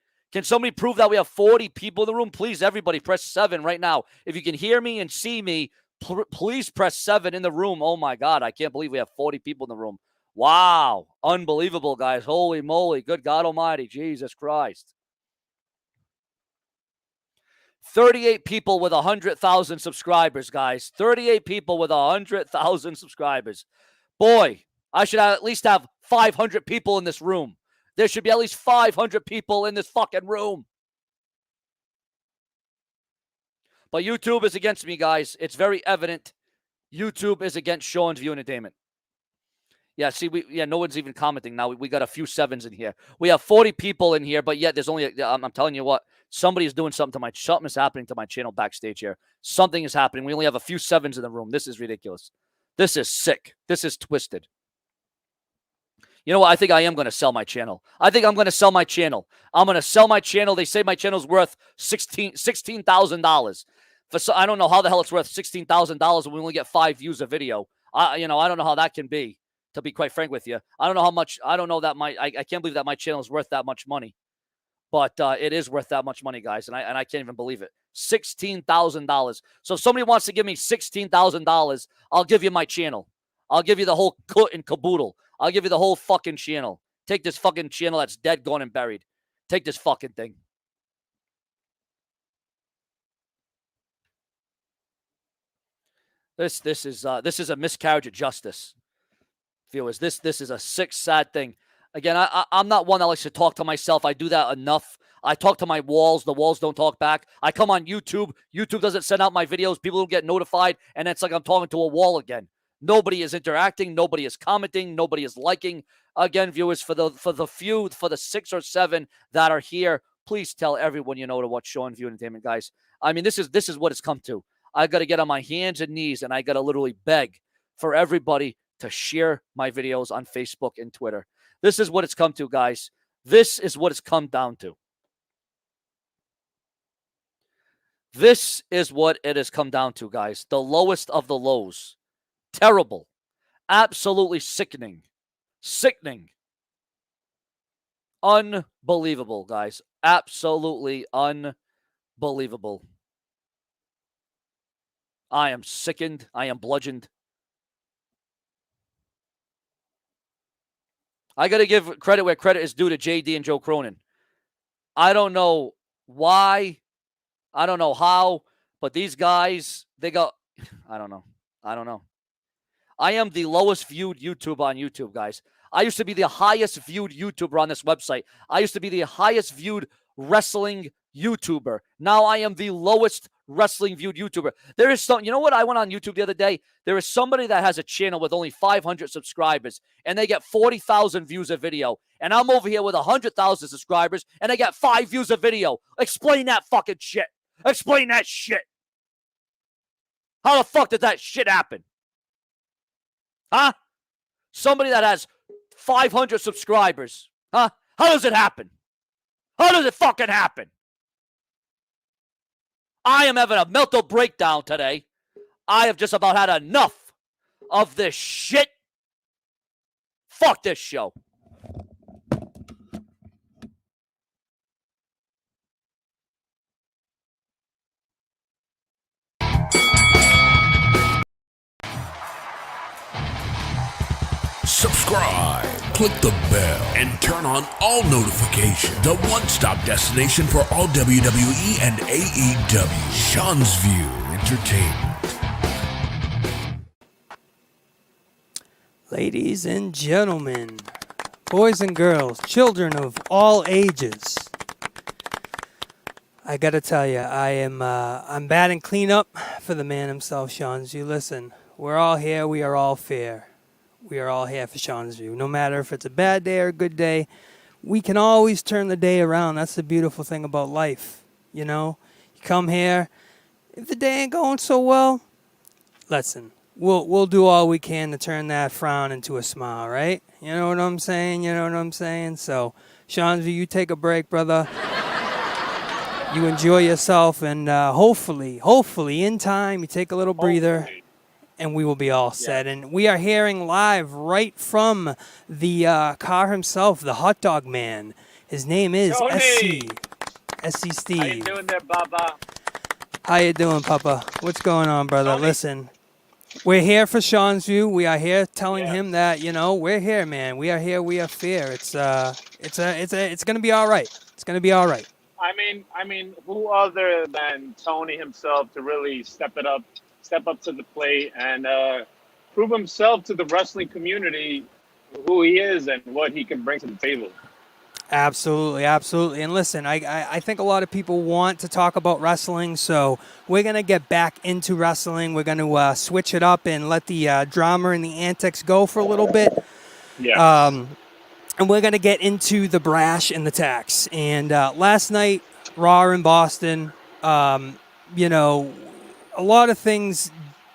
prove that we have 40 people in the room? Please, everybody, press 7 right now. If you can hear me and see me, please press 7 in the room. Oh, my God. I can't believe we have 40 people in the room. Wow. Unbelievable, guys. Holy moly. Good God Almighty. Jesus Christ. 38 people with 100,000 subscribers, guys. 38 people with 100,000 subscribers. Boy, I should at least have 500 people in this room. There should be at least 500 people in this fucking room. But YouTube is against me, guys. It's very evident. YouTube is against Sean's View Entertainment. Yeah, see, no one's even commenting now. We got a few 7s in here. We have 40 people in here, but yet there's only, I'm telling you what, somebody is doing something something is happening to my channel backstage here. Something is happening. We only have a few 7s in the room. This is ridiculous. This is sick. This is twisted. You know what? I think I am going to sell my channel. I think I'm going to sell my channel. I'm going to sell my channel. They say my channel's worth $16,000. I don't know how the hell it's worth $16,000 when we only get 5 views a video. I don't know how that can be. To be quite frank with you, I don't know how much. I don't know that I can't believe that my channel is worth that much money, but it is worth that much money, guys, and I can't even believe it. $16,000. So if somebody wants to give me $16,000, I'll give you my channel. I'll give you the whole kit and caboodle. I'll give you the whole fucking channel. Take this fucking channel that's dead, gone, and buried. Take this fucking thing. This is a miscarriage of justice. Viewers, this is a sick, sad thing. Again, I'm not one that likes to talk to myself. I do that enough. I talk to my walls. The walls don't talk back. I come on YouTube. YouTube doesn't send out my videos. People don't get notified, and it's like I'm talking to a wall again. Nobody is interacting. Nobody is commenting. Nobody is liking. Again, viewers, for the 6 or 7 that are here, please tell everyone you know to watch Sean's View Entertainment, guys. I mean, this is what it's come to. I got to get on my hands and knees, and I got to literally beg for everybody to share my videos on Facebook and Twitter. This is what it's come to, guys. This is what it's come down to. This is what it has come down to, guys. The lowest of the lows. Terrible. Absolutely sickening. Sickening. Unbelievable, guys. Absolutely unbelievable. I am sickened. I am bludgeoned. I got to give credit where credit is due to JD and Joe Cronin. I don't know why. I don't know how. But these guys, they go, I don't know. I am the lowest viewed YouTube on YouTube, guys. I used to be the highest viewed YouTuber on this website. I used to be the highest viewed wrestling YouTuber. Now I am the lowest wrestling viewed YouTuber. There is some, you know what? I went on YouTube the other day. There is somebody that has a channel with only 500 subscribers and they get 40,000 views a video. And I'm over here with 100,000 subscribers and I get 5 views a video. Explain that fucking shit. Explain that shit. How the fuck did that shit happen? Huh? Somebody that has 500 subscribers. Huh? How does it happen? How does it fucking happen? I am having a mental breakdown today. I have just about had enough of this shit. Fuck this show. Subscribe, click the bell, and turn on all notifications. The one-stop destination for all WWE and AEW. Sean's View Entertainment. Ladies and gentlemen, boys and girls, children of all ages, I gotta tell you, I'm batting cleanup for the man himself, Sean's View. Listen, we're all here. We are all fair. We are all here for Sean's View. No matter if it's a bad day or a good day, we can always turn the day around. That's the beautiful thing about life. You know, you come here. If the day ain't going so well, listen, we'll do all we can to turn that frown into a smile, right? You know what I'm saying? You know what I'm saying? So, Sean's View, you take a break, brother. You enjoy yourself, and hopefully, in time, you take a little breather. And we will be all set. And we are hearing live right from the car himself, the hot dog man. His name is SC Steve. How you doing there, Baba? How you doing, Papa? What's going on, brother? Tony. Listen, we're here for Sean's View. We are here telling him that, you know, we're here, man. We are here. We are fair. It's gonna be all right. It's gonna be all right. I mean, who other than Tony himself to really step up to the plate and prove himself to the wrestling community who he is and what he can bring to the table. Absolutely, absolutely. And listen, I think a lot of people want to talk about wrestling, so we're going to get back into wrestling. We're going to switch it up and let the drama and the antics go for a little bit. Yeah. And we're going to get into the brash and the tax. And last night, Raw in Boston, you know, a lot of things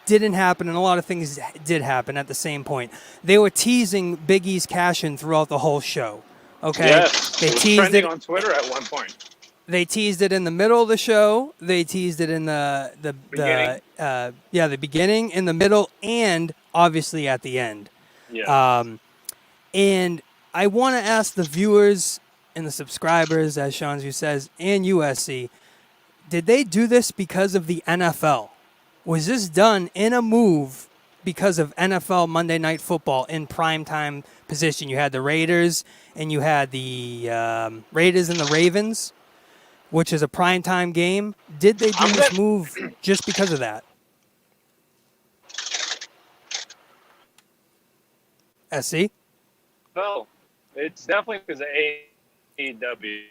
didn't happen and a lot of things did happen at the same point. They were teasing Big E's cash-in throughout the whole show. Okay? Yes, They it was teased trending it on Twitter at one point. They teased it in the middle of the show. They teased it in the beginning, in the middle, and obviously at the end. Yeah. And I want to ask the viewers and the subscribers, as Sean's View says, and USC, did they do this because of the NFL? Was this done in a move because of NFL Monday Night Football in primetime position? You had the Raiders and you had the Raiders and the Ravens, which is a primetime game. Did they do this move just because of that? SC? No, it's definitely because of AEW.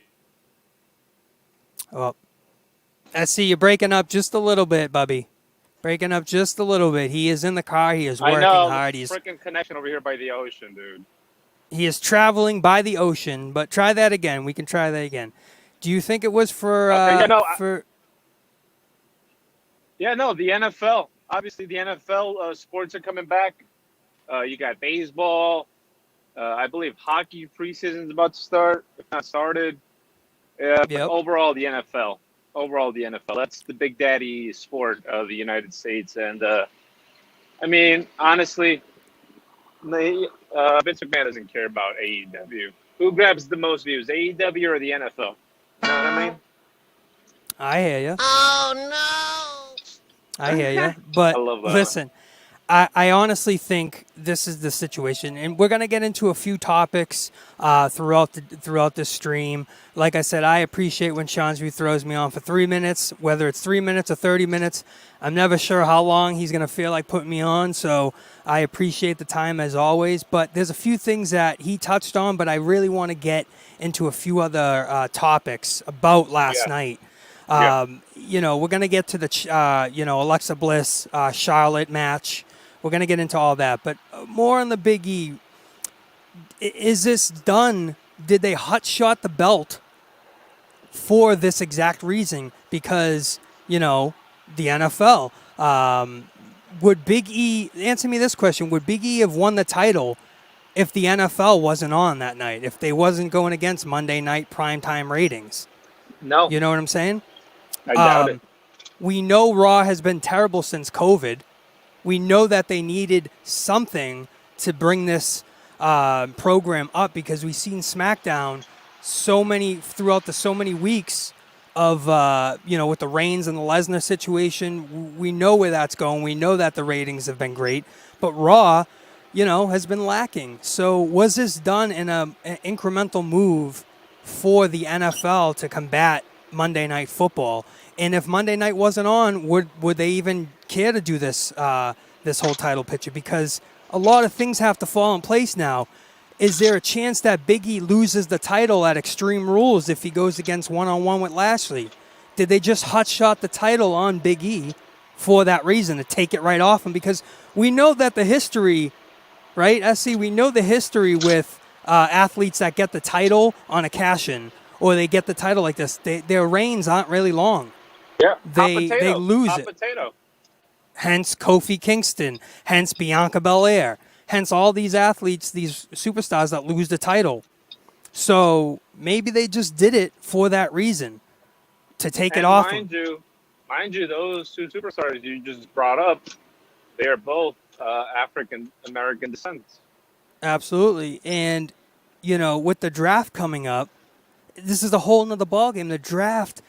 Well, SC, you're breaking up just a little bit, Bubby. Breaking up just a little bit. He is in the car. He is working hard. He's freaking connection over here by the ocean, dude. He is traveling by the ocean. But try that again. We can try that again. Do you think it was for the NFL. Obviously, the NFL sports are coming back. You got baseball. I believe hockey preseason is about to start. If not started. But overall, the NFL. That's the big daddy sport of the United States. And, I mean, honestly, Vince McMahon doesn't care about AEW. Who grabs the most views, AEW or the NFL? You know what I mean? I hear you. Oh, no. I hear you. But I love that. listen, I honestly think this is the situation, and we're going to get into a few topics throughout this stream. Like I said, I appreciate when Sean's View throws me on for 3 minutes, whether it's 3 minutes or 30 minutes. I'm never sure how long he's going to feel like putting me on, so I appreciate the time as always. But there's a few things that he touched on, but I really want to get into a few other topics about last night. You know, we're going to get to the, Alexa Bliss, Charlotte match. We're going to get into all that. But more on the Big E. Is this done? Did they hotshot the belt for this exact reason? Because, the NFL. Would Big E, answer me this question, would Big E have won the title if the NFL wasn't on that night? If they wasn't going against Monday night primetime ratings? No. You know what I'm saying? I doubt it. We know Raw has been terrible since COVID. We know that they needed something to bring this program up because we've seen SmackDown throughout the so many weeks of, with the Reigns and the Lesnar situation. We know where that's going. We know that the ratings have been great. But Raw, has been lacking. So was this done in an incremental move for the NFL to combat Monday Night Football? And if Monday night wasn't on, would they even care to do this whole title picture? Because a lot of things have to fall in place now. Is there a chance that Big E loses the title at Extreme Rules if he goes against one-on-one with Lashley? Did they just hotshot the title on Big E for that reason, to take it right off him? Because we know that the history, right, SC, we know the history with athletes that get the title on a cash-in, or they get the title like this. Their reigns aren't really long. Yeah, they lose hot it. Potato. Hence Kofi Kingston, hence Bianca Belair, hence all these athletes, these superstars that lose the title. So maybe they just did it for that reason, to take it off Mind you, those two superstars you just brought up, they are both African American descent. Absolutely. And, with the draft coming up, this is a whole nother ballgame. The draft,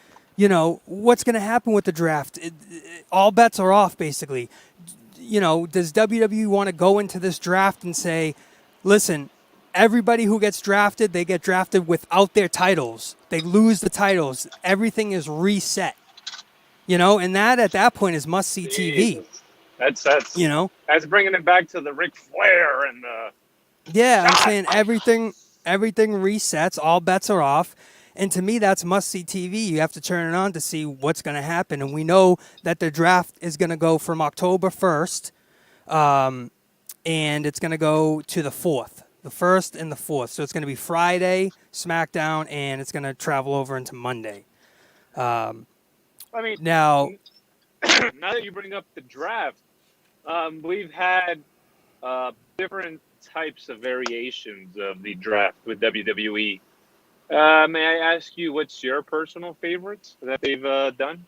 what's going to happen with the draft? All bets are off, basically. Does WWE want to go into this draft and say, listen, everybody who gets drafted, they get drafted without their titles. They lose the titles. Everything is reset. And that at that point is must-see TV. That's that's bringing it back to the Ric Flair and the... Yeah, I'm saying everything resets, all bets are off. And to me, that's must-see TV. You have to turn it on to see what's going to happen. And we know that the draft is going to go from October 1st, and it's going to go to the 4th, the 1st and the 4th. So it's going to be Friday, SmackDown, and it's going to travel over into Monday. Now now that you bring up the draft, we've had different types of variations of the draft with WWE. May I ask you, what's your personal favorites that they've done?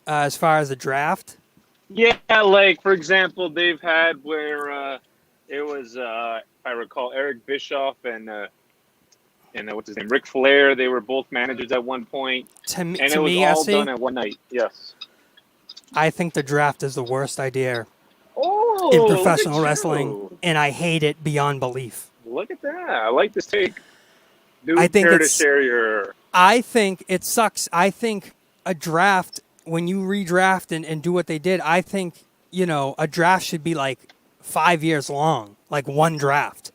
As far as the draft? Yeah, like, for example, they've had where it was, if I recall, Eric Bischoff and what's his name, Ric Flair. They were both managers at one point. And it was all done at one night, yes. I think the draft is the worst idea in in professional wrestling, and I hate it beyond belief. Look at that. I like this take. I think I think it sucks. I think a draft, when you redraft and do what they did, I think, a draft should be like 5 years long, like one draft.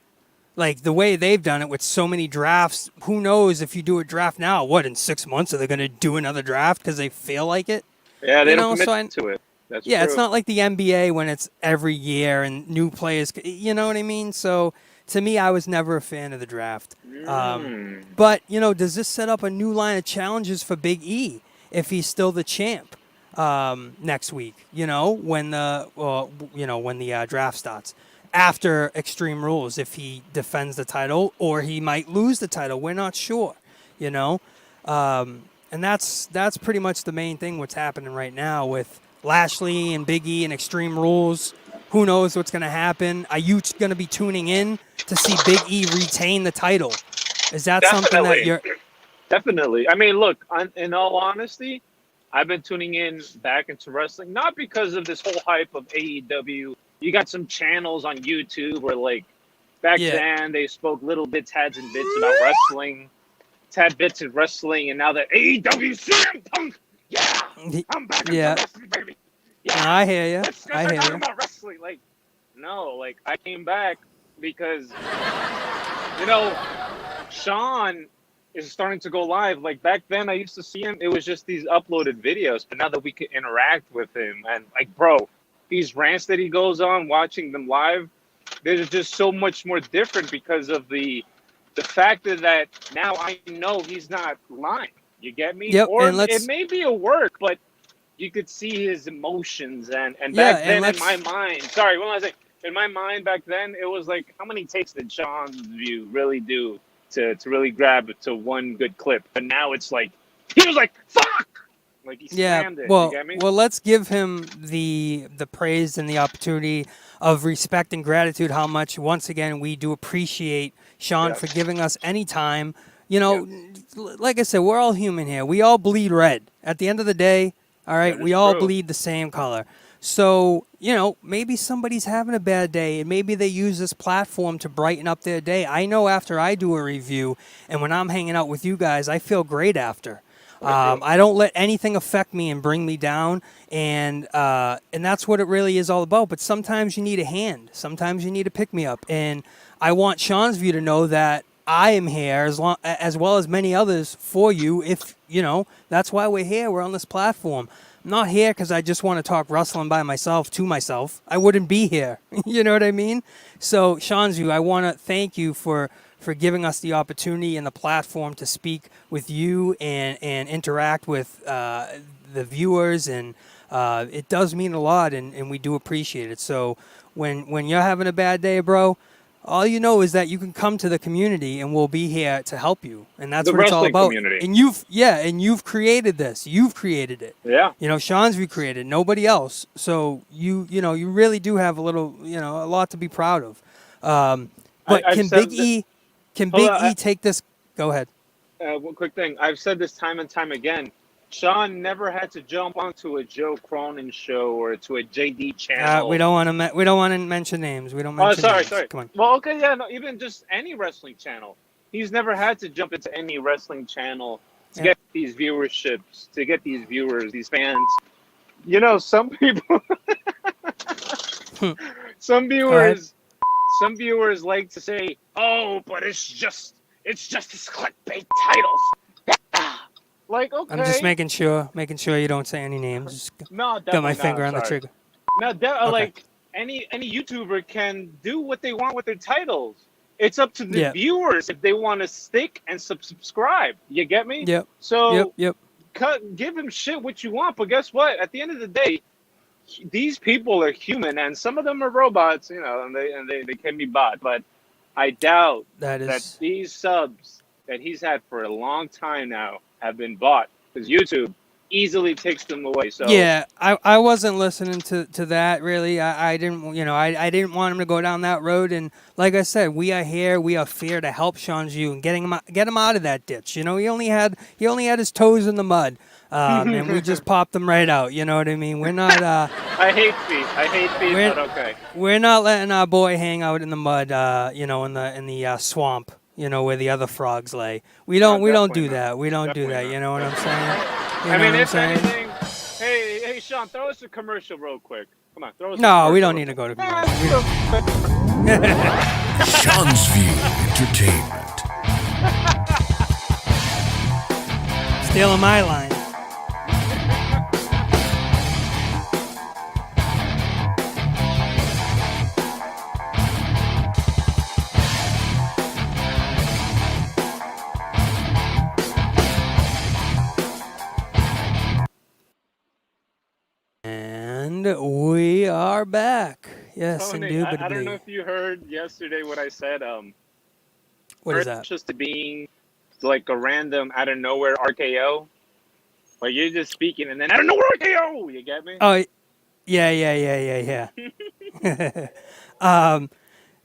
Like the way they've done it with so many drafts, who knows if you do a draft now, in 6 months are they going to do another draft because they feel like it? Yeah, they don't commit to it. That's true. It's not like the NBA when it's every year and new players, you know what I mean? So to me, I was never a fan of the draft. But, does this set up a new line of challenges for Big E if he's still the champ next week, when the draft starts? After Extreme Rules, if he defends the title or he might lose the title. We're not sure, And that's pretty much the main thing what's happening right now with Lashley and Big E and Extreme Rules. Who knows what's going to happen? Are you going to be tuning in to see Big E retain the title? Is that something that you're... Definitely. I mean, look, in all honesty, I've been tuning in back into wrestling, not because of this whole hype of AEW. You got some channels on YouTube where, like, back then they spoke little bits, tads, and bits about wrestling, tad bits of wrestling, and now that AEW CM Punk, I'm back into wrestling, baby. Yeah, I hear you. Let's start talking about wrestling. Like, no, like, I came back because, you know, Sean is starting to go live. Like, back then I used to see him, it was just these uploaded videos, but now that we can interact with him, and, like, bro, these rants that he goes on, watching them live, they're just so much more different because of the fact that now I know he's not lying. You get me? Yep, or it may be a work, but you could see his emotions, and back then in my mind, sorry, what was I saying? In my mind back then, it was like, how many takes did Sean's View really do to really grab it to one good clip? But now it's like, he was like, fuck! Like, he slammed it. Well, you get me? well, let's give him the praise and the opportunity of respect and gratitude. How much, once again, we do appreciate Sean for giving us any time. You know, like I said, we're all human here. We all bleed red. At the end of the day, all right, we all bleed the same color. So, you know, maybe somebody's having a bad day, and maybe they use this platform to brighten up their day. I know after I do a review, and when I'm hanging out with you guys, I feel great after. I don't let anything affect me and bring me down, and that's what it really is all about. But sometimes you need a hand. Sometimes you need to pick me up, and I want Sean's View to know that I am here as well as many others for you. If you know, that's why we're here. We're on this platform. I'm not here because I just want to talk wrestling by myself to myself. I wouldn't be here. You know what I mean? So, Sean's View, I want to thank you for giving us the opportunity and the platform to speak with you and interact with the viewers. And it does mean a lot, and we do appreciate it. So when you're having a bad day, bro, all you know is that you can come to the community, and we'll be here to help you. And that's what it's all about. Community. And you've created this. You've created it. Yeah. You know, Sean's View created, nobody else. So you really do have a lot to be proud of. But can Big E take this? Go ahead. One quick thing. I've said this time and time again. Sean never had to jump onto a Joe Cronin show or to a JD channel. We don't want to mention names. We don't mention names. Sorry. Come on. Well, okay, yeah, no, even just any wrestling channel. He's never had to jump into any wrestling channel to get these viewerships, to get these viewers, these fans. You know, some people, some viewers like to say, "Oh, but it's just these clickbait titles." Like, okay. I'm just making sure you don't say any names. Just got my finger on the trigger. No, like any YouTuber can do what they want with their titles. It's up to the viewers if they want to stick and subscribe. You get me? Yep. So give them shit what you want, but guess what? At the end of the day, these people are human, and some of them are robots, you know, and they can be bought. But I doubt that these subs that he's had for a long time now have been bought, because YouTube easily takes them away. So yeah, I wasn't listening to that really. I didn't I didn't want him to go down that road. And like I said, we are here. We are here to help Sean's View and get him out of that ditch. You know, he only had his toes in the mud, and we just popped them right out. You know what I mean? We're not. I hate feet, but okay. We're not letting our boy hang out in the mud. You know, in the swamp. You know, where the other frogs lay. We don't do that. We don't do that. You know what I'm saying? I mean, if anything, hey, Sean, throw us a commercial real quick. Come on, throw us. No, we don't need to go to commercial. Sean's View Entertainment. Stealing my line. We are back. Yes, Tony, indubitably. I don't know if you heard yesterday what I said. What is that? Just being like a random out of nowhere RKO. Like you're just speaking and then out of nowhere RKO. You get me? Oh, yeah.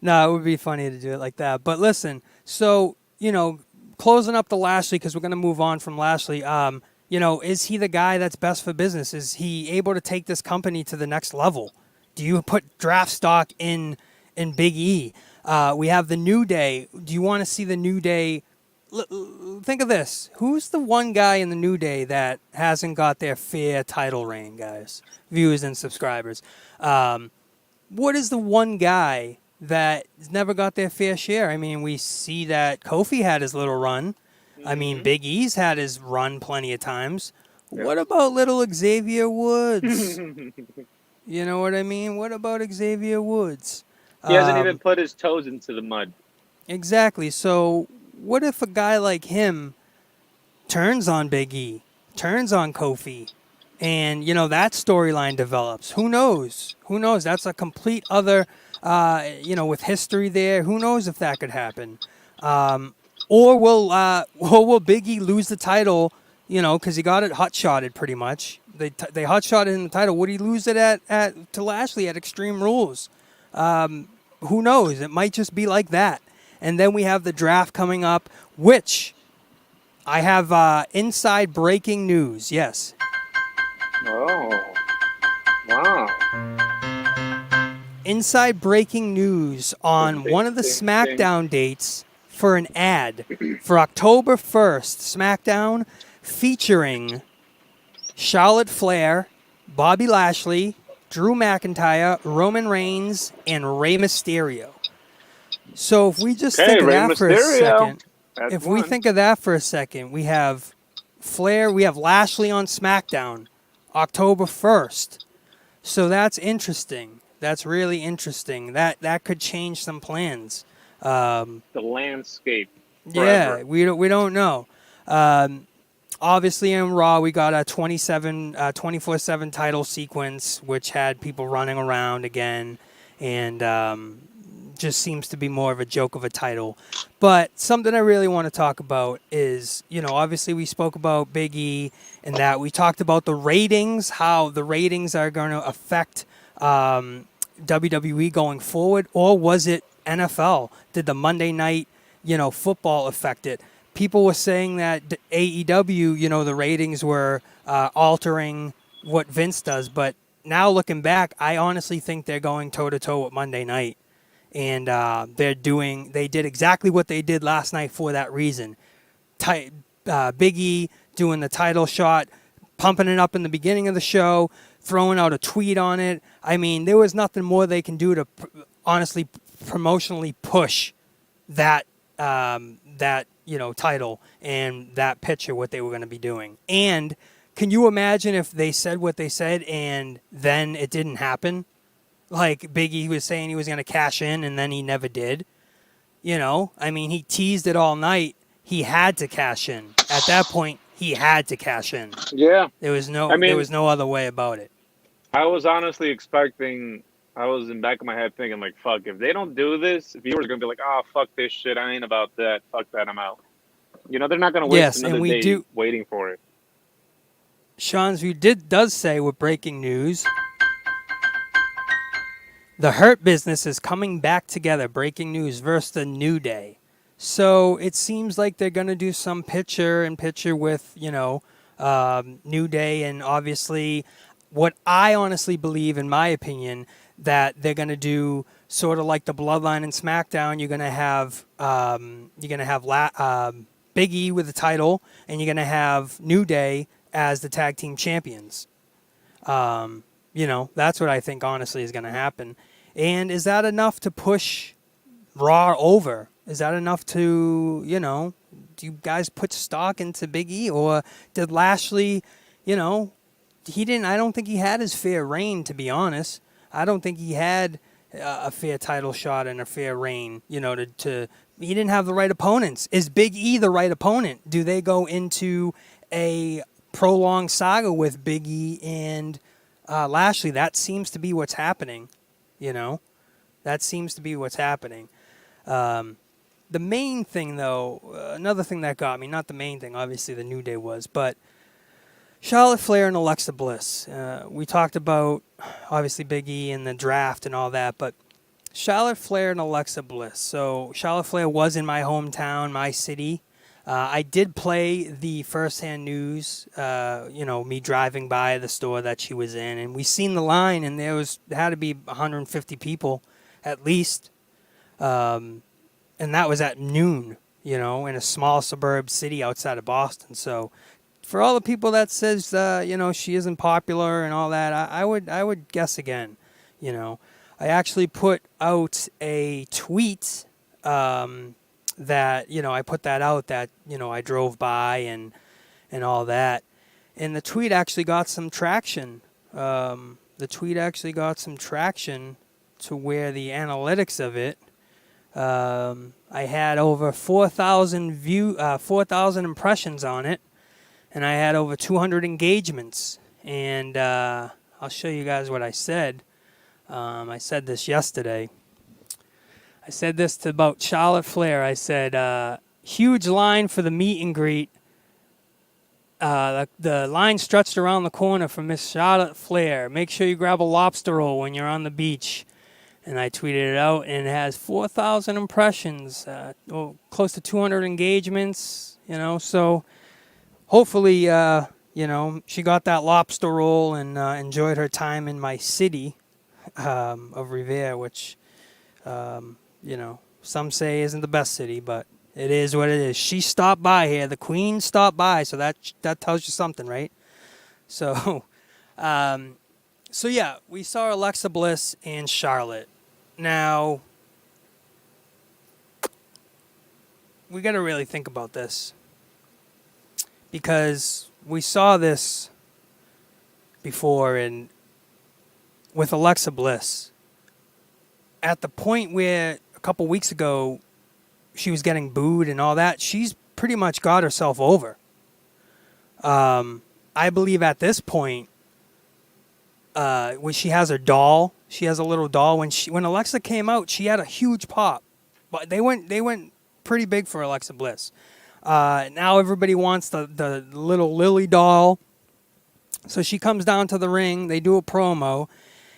No, it would be funny to do it like that. But listen, so, you know, closing up the Lashley, because we're going to move on from Lashley. is he the guy that's best for business? Is he able to take this company to the next level? Do you put draft stock in Big E? We have the New Day. Do you want to see the New Day? Think of this. Who's the one guy in the New Day that hasn't got their fair title reign, guys? Viewers and subscribers. What is the one guy that never got their fair share? I mean, we see that Kofi had his little run. I mean, Big E's had his run plenty of times. Yeah. What about little Xavier Woods? You know what I mean? What about Xavier Woods? He hasn't even put his toes into the mud. Exactly. So what if a guy like him turns on Big E, turns on Kofi, and, that storyline develops? Who knows? Who knows? That's a complete other, with history there. Who knows if that could happen? Or will Big E lose the title, because he got it hot-shotted pretty much. They hot-shotted in the title. Would he lose it to Lashley at Extreme Rules? Who knows? It might just be like that. And then we have the draft coming up, which I have inside breaking news. Yes. Oh, wow. Inside breaking news on one of the SmackDown dates for an ad for October 1st. SmackDown featuring Charlotte Flair, Bobby Lashley, Drew McIntyre, Roman Reigns, and Rey Mysterio. So if we just think of that for a second, we have Flair, we have Lashley on SmackDown, October 1st. So that's interesting. That's really interesting. That could change some plans. The landscape. Forever. Yeah, we don't know. Obviously in Raw, we got a 24/7 title sequence, which had people running around again, and just seems to be more of a joke of a title. But something I really want to talk about is, obviously we spoke about Big E and that. We talked about the ratings, how the ratings are going to affect WWE going forward, or was it NFL? Did the Monday night, football affect it? People were saying that AEW, the ratings were altering what Vince does. But now looking back, I honestly think they're going toe-to-toe with Monday night. And they did exactly what they did last night for that reason. Big E doing the title shot, pumping it up in the beginning of the show, throwing out a tweet on it. I mean, there was nothing more they can do to honestly promotionally push that title and that picture, what they were going to be doing. And can you imagine if they said what they said and then it didn't happen? Like Big E was saying he was going to cash in and then he never did. I mean, he teased it all night. He had to cash in. At that point, he had to cash in. Yeah. There was no other way about it. I was honestly expecting, I was in the back of my head thinking, like, fuck, if they don't do this, viewers are going to be like, oh, fuck this shit. I ain't about that. Fuck that. I'm out. They're not going to waste another day waiting for it. Sean's View does say with breaking news, the Hurt Business is coming back together. Breaking news versus the New Day. So it seems like they're going to do some picture with, New Day. And obviously what I honestly believe, in my opinion, that they're going to do sort of like the Bloodline in SmackDown. You're going to have Big E with the title, and you're going to have New Day as the tag team champions. That's what I think honestly is going to happen. And is that enough to push Raw over? Is that enough to, do you guys put stock into Big E? Or did Lashley, I don't think he had his fair reign, to be honest. I don't think he had a fair title shot and a fair reign, he didn't have the right opponents. Is Big E the right opponent? Do they go into a prolonged saga with Big E and Lashley? That seems to be what's happening, That seems to be what's happening. The main thing, though, another thing that got me, not the main thing, obviously the New Day was, but Charlotte Flair and Alexa Bliss. We talked about, obviously, Big E and the draft and all that, but Charlotte Flair and Alexa Bliss. So Charlotte Flair was in my hometown, my city. I did play the firsthand news, me driving by the store that she was in, and we seen the line, and there had to be 150 people at least, and that was at noon, in a small suburb city outside of Boston. So for all the people that says, she isn't popular and all that, I would guess again, I actually put out a tweet, that, I put that out that, I drove by and all that. And the tweet actually got some traction. To where the analytics of it, I had over 4,000 impressions on it, and I had over 200 engagements. And I'll show you guys what I said. I said this yesterday. I said this about Charlotte Flair. I said, huge line for the meet and greet. The line stretched around the corner for Miss Charlotte Flair. Make sure you grab a lobster roll when you're on the beach. And I tweeted it out, and it has 4,000 impressions, close to 200 engagements, So hopefully, she got that lobster roll and enjoyed her time in my city of Revere, which... some say isn't the best city, but it is what it is. She stopped by here. The Queen stopped by, so that tells you something, right? So, yeah, we saw Alexa Bliss and Charlotte. Now, we got to really think about this, because we saw this before with Alexa Bliss. At the point where a couple weeks ago she was getting booed and all that, she's pretty much got herself over. I believe at this point, when she has her doll, she has a little doll. When Alexa came out, she had a huge pop, but they went pretty big for Alexa Bliss. Now everybody wants the little Lily doll, so she comes down to the ring. They do a promo.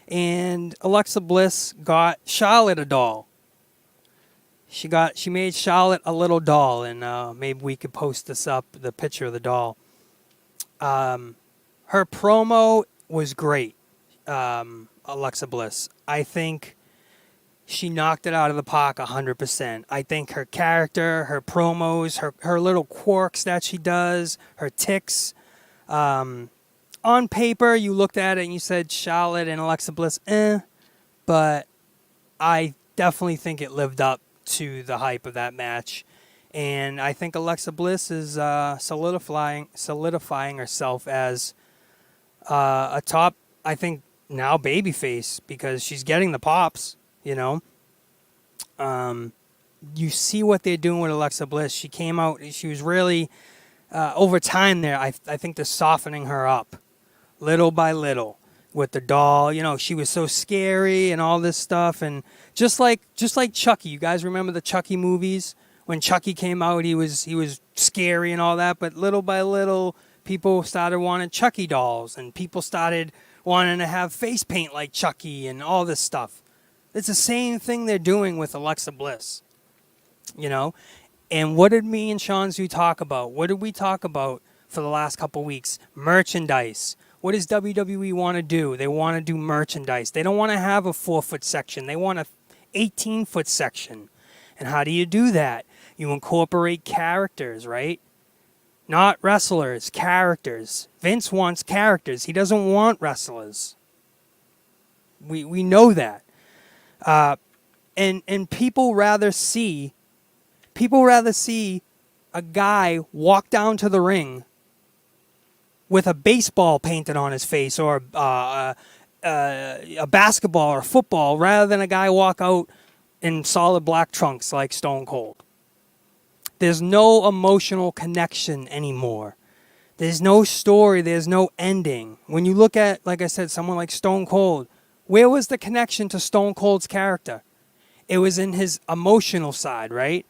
And Alexa Bliss got Charlotte a doll. She made Charlotte a little doll, and maybe we could post this up, the picture of the doll. Her promo was great, Alexa Bliss. I think she knocked it out of the park 100%. I think her character, her promos, her little quirks that she does, her tics, on paper, you looked at it and you said Charlotte and Alexa Bliss, but I definitely think it lived up to the hype of that match. And I think Alexa Bliss is solidifying herself as a top, I think, now babyface, because she's getting the pops, You see what they're doing with Alexa Bliss. She came out, she was really, over time there, I think they're softening her up. Little by little, with the doll, she was so scary and all this stuff, and just like Chucky. You guys remember the Chucky movies? When Chucky came out, he was scary and all that, but little by little, people started wanting Chucky dolls, and people started wanting to have face paint like Chucky and all this stuff. It's the same thing they're doing with Alexa Bliss, And what did me and Sean's View talk about? What did we talk about for the last couple weeks? Merchandise. What does WWE want to do? They want to do merchandise. They don't want to have a 4-foot section. They want a 18-foot section. And how do you do that? You incorporate characters, right? Not wrestlers, characters. Vince wants characters. He doesn't want wrestlers. We know that. And people rather see a guy walk down to the ring with a baseball painted on his face, or a basketball or football, rather than a guy walk out in solid black trunks like Stone Cold. There's no emotional connection anymore. There's no story. There's no ending. When you look at, like I said, someone like Stone Cold, where was the connection to Stone Cold's character? It was in his emotional side, right?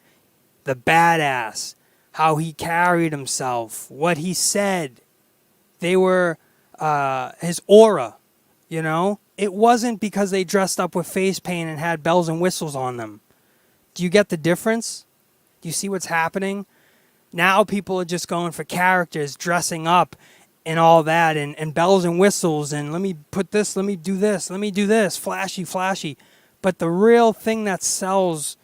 The badass, how he carried himself, what he said. They were his aura, It wasn't because they dressed up with face paint and had bells and whistles on them. Do you get the difference? Do you see what's happening? Now people are just going for characters, dressing up and all that, and bells and whistles, and let me put this, let me do this, let me do this, flashy, flashy. But the real thing that sells,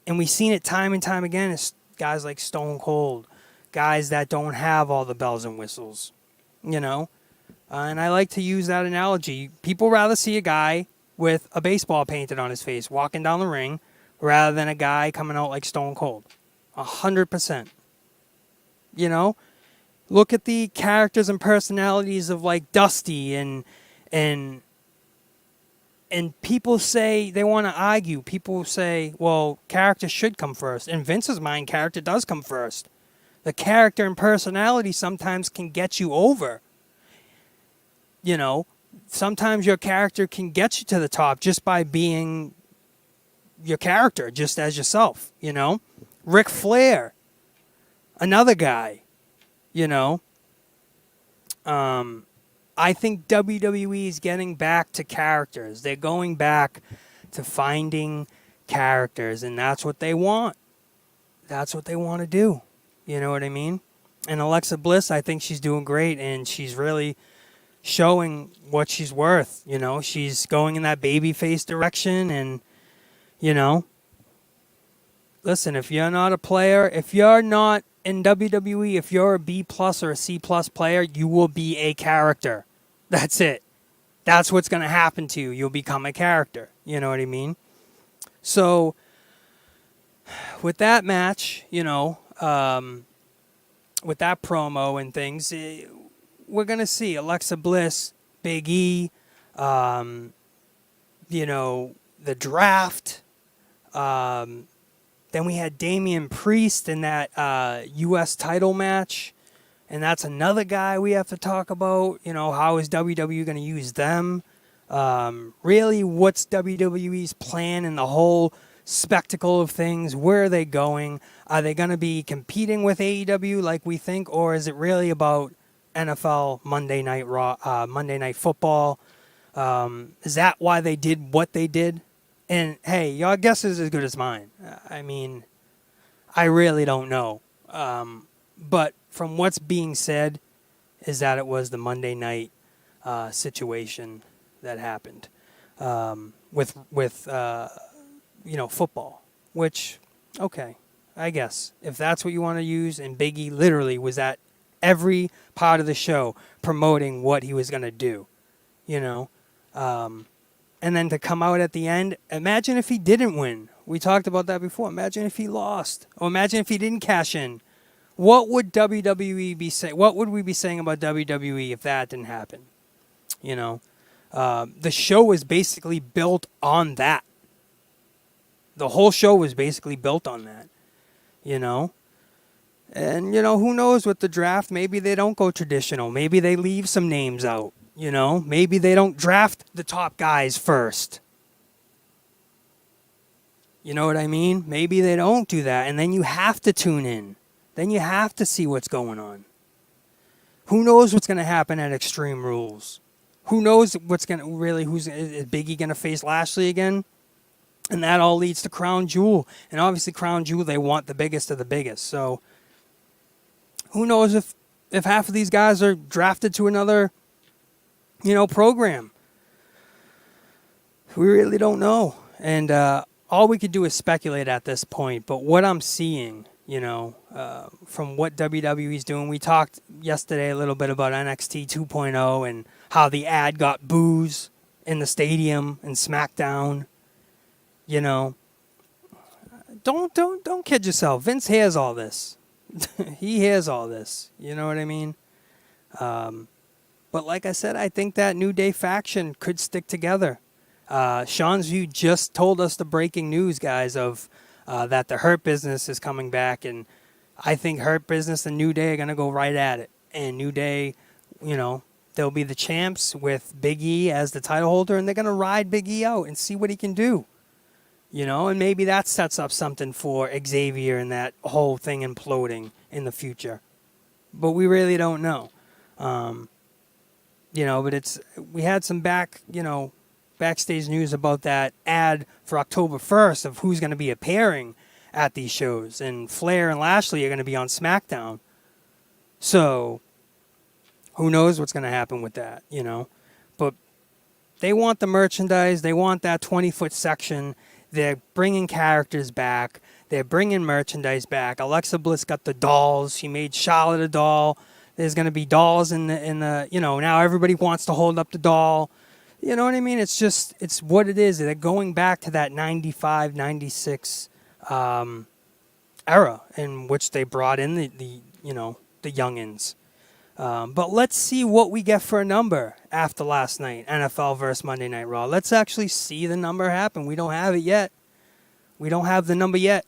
and we've seen it time and time again, is guys like Stone Cold, guys that don't have all the bells and whistles, you know? And I like to use that analogy. People rather see a guy with a baseball painted on his face walking down the ring rather than a guy coming out like Stone Cold. 100%. You know? Look at the characters and personalities of like Dusty and people say they want to argue. People say, well, character should come first. In Vince's mind, character does come first. The character and personality sometimes can get you over. You know, sometimes your character can get you to the top just by being your character, just as yourself, you know. Ric Flair, another guy, you know. I think WWE is getting back to characters. They're going back to finding characters, and that's what they want. That's what they want to do. You know what I mean? And Alexa Bliss, I think she's doing great, and she's really showing what she's worth. You know, she's going in that babyface direction, and, you know, listen, if you're not a player, if you're not in WWE, if you're a B+ or a C+ player, you will be a character. That's it. That's what's going to happen to you. You'll become a character. You know what I mean? So, with that match, you know, with that promo and things, we're going to see Alexa Bliss, Big E, you know, the draft. Then we had Damian Priest in that U.S. title match. And that's another guy we have to talk about. You know, how is WWE going to use them? Really, what's WWE's plan in the whole spectacle of things? Where are they going? Are they going to be competing with AEW like we think? Or is it really about NFL Monday Night Raw, Monday Night Football? Is that why they did what they did? And, hey, your guess is as good as mine. I mean, I really don't know. But from what's being said is that it was the Monday night situation that happened with you know, football. Which, okay, I guess. If that's what you want to use, and Big E literally was at every part of the show promoting what he was going to do, you know. And then to come out at the end, imagine if he didn't win. We talked about that before. Imagine if he lost. Or imagine if he didn't cash in. What would WWE be saying? What would we be saying about WWE if that didn't happen? You know, the show was basically built on that. The whole show was basically built on that. You know, and you know, who knows with the draft? Maybe they don't go traditional. Maybe they leave some names out. You know, maybe they don't draft the top guys first. You know what I mean? Maybe they don't do that, and then you have to tune in. Then you have to see what's going on. Who knows what's going to happen at Extreme Rules? Who knows what's going to really, is Big E going to face Lashley again? And that all leads to Crown Jewel. And obviously Crown Jewel, they want the biggest of the biggest. So who knows if half of these guys are drafted to another, you know, program. We really don't know. And all we could do is speculate at this point. But what I'm seeing, you know, from what WWE's doing. We talked yesterday a little bit about NXT 2.0 and how the ad got boos in the stadium and SmackDown. You know, don't kid yourself. Vince hears all this. He hears all this. You know what I mean? But like I said, I think that New Day faction could stick together. Sean's View just told us the breaking news, guys, of that the Hurt Business is coming back, and I think Hurt Business and New Day are going to go right at it. And New Day, you know, they'll be the champs with Big E as the title holder, and they're going to ride Big E out and see what he can do. You know, and maybe that sets up something for Xavier and that whole thing imploding in the future. But we really don't know. You know, but we had some backstage news about that ad for October 1st of who's going to be appearing at these shows. And Flair and Lashley are going to be on SmackDown. So who knows what's going to happen with that, you know? But they want the merchandise. They want that 20-foot section. They're bringing characters back. They're bringing merchandise back. Alexa Bliss got the dolls. She made Charlotte a doll. There's going to be dolls in the, you know, now everybody wants to hold up the doll. You know what I mean? It's just, it's what it is. They're going back to that 95, 96 era in which they brought in the you know, the youngins. But let's see what we get for a number after last night, NFL versus Monday Night Raw. Let's actually see the number happen. We don't have it yet. We don't have the number yet.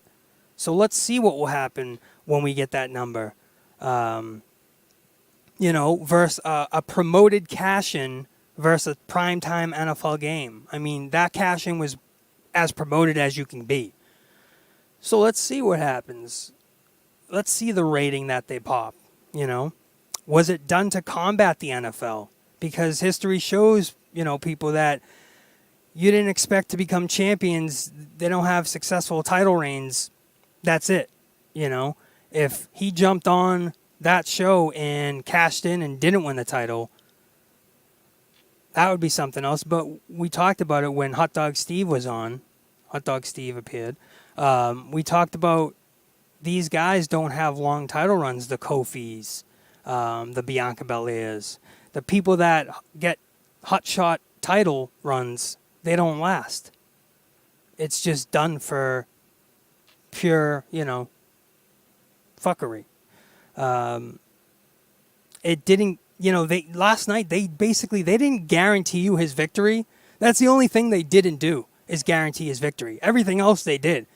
So let's see what will happen when we get that number. You know, versus a promoted cash-in versus a primetime NFL game. I mean, that cash-in was as promoted as you can be. So let's see what happens. Let's see the rating that they pop, you know. Was it done to combat the NFL? Because history shows, you know, people that you didn't expect to become champions. They don't have successful title reigns. That's it, you know. If he jumped on that show and cashed in and didn't win the title, that would be something else. But we talked about it when Hot Dog Steve was on. Hot Dog Steve appeared. We talked about these guys don't have long title runs, the Kofis, the Bianca Belairs. The people that get hot shot title runs, they don't last. It's just done for pure, you know, fuckery. It didn't, you know, last night they didn't guarantee you his victory. That's the only thing they didn't do, is guarantee his victory. Everything else they did.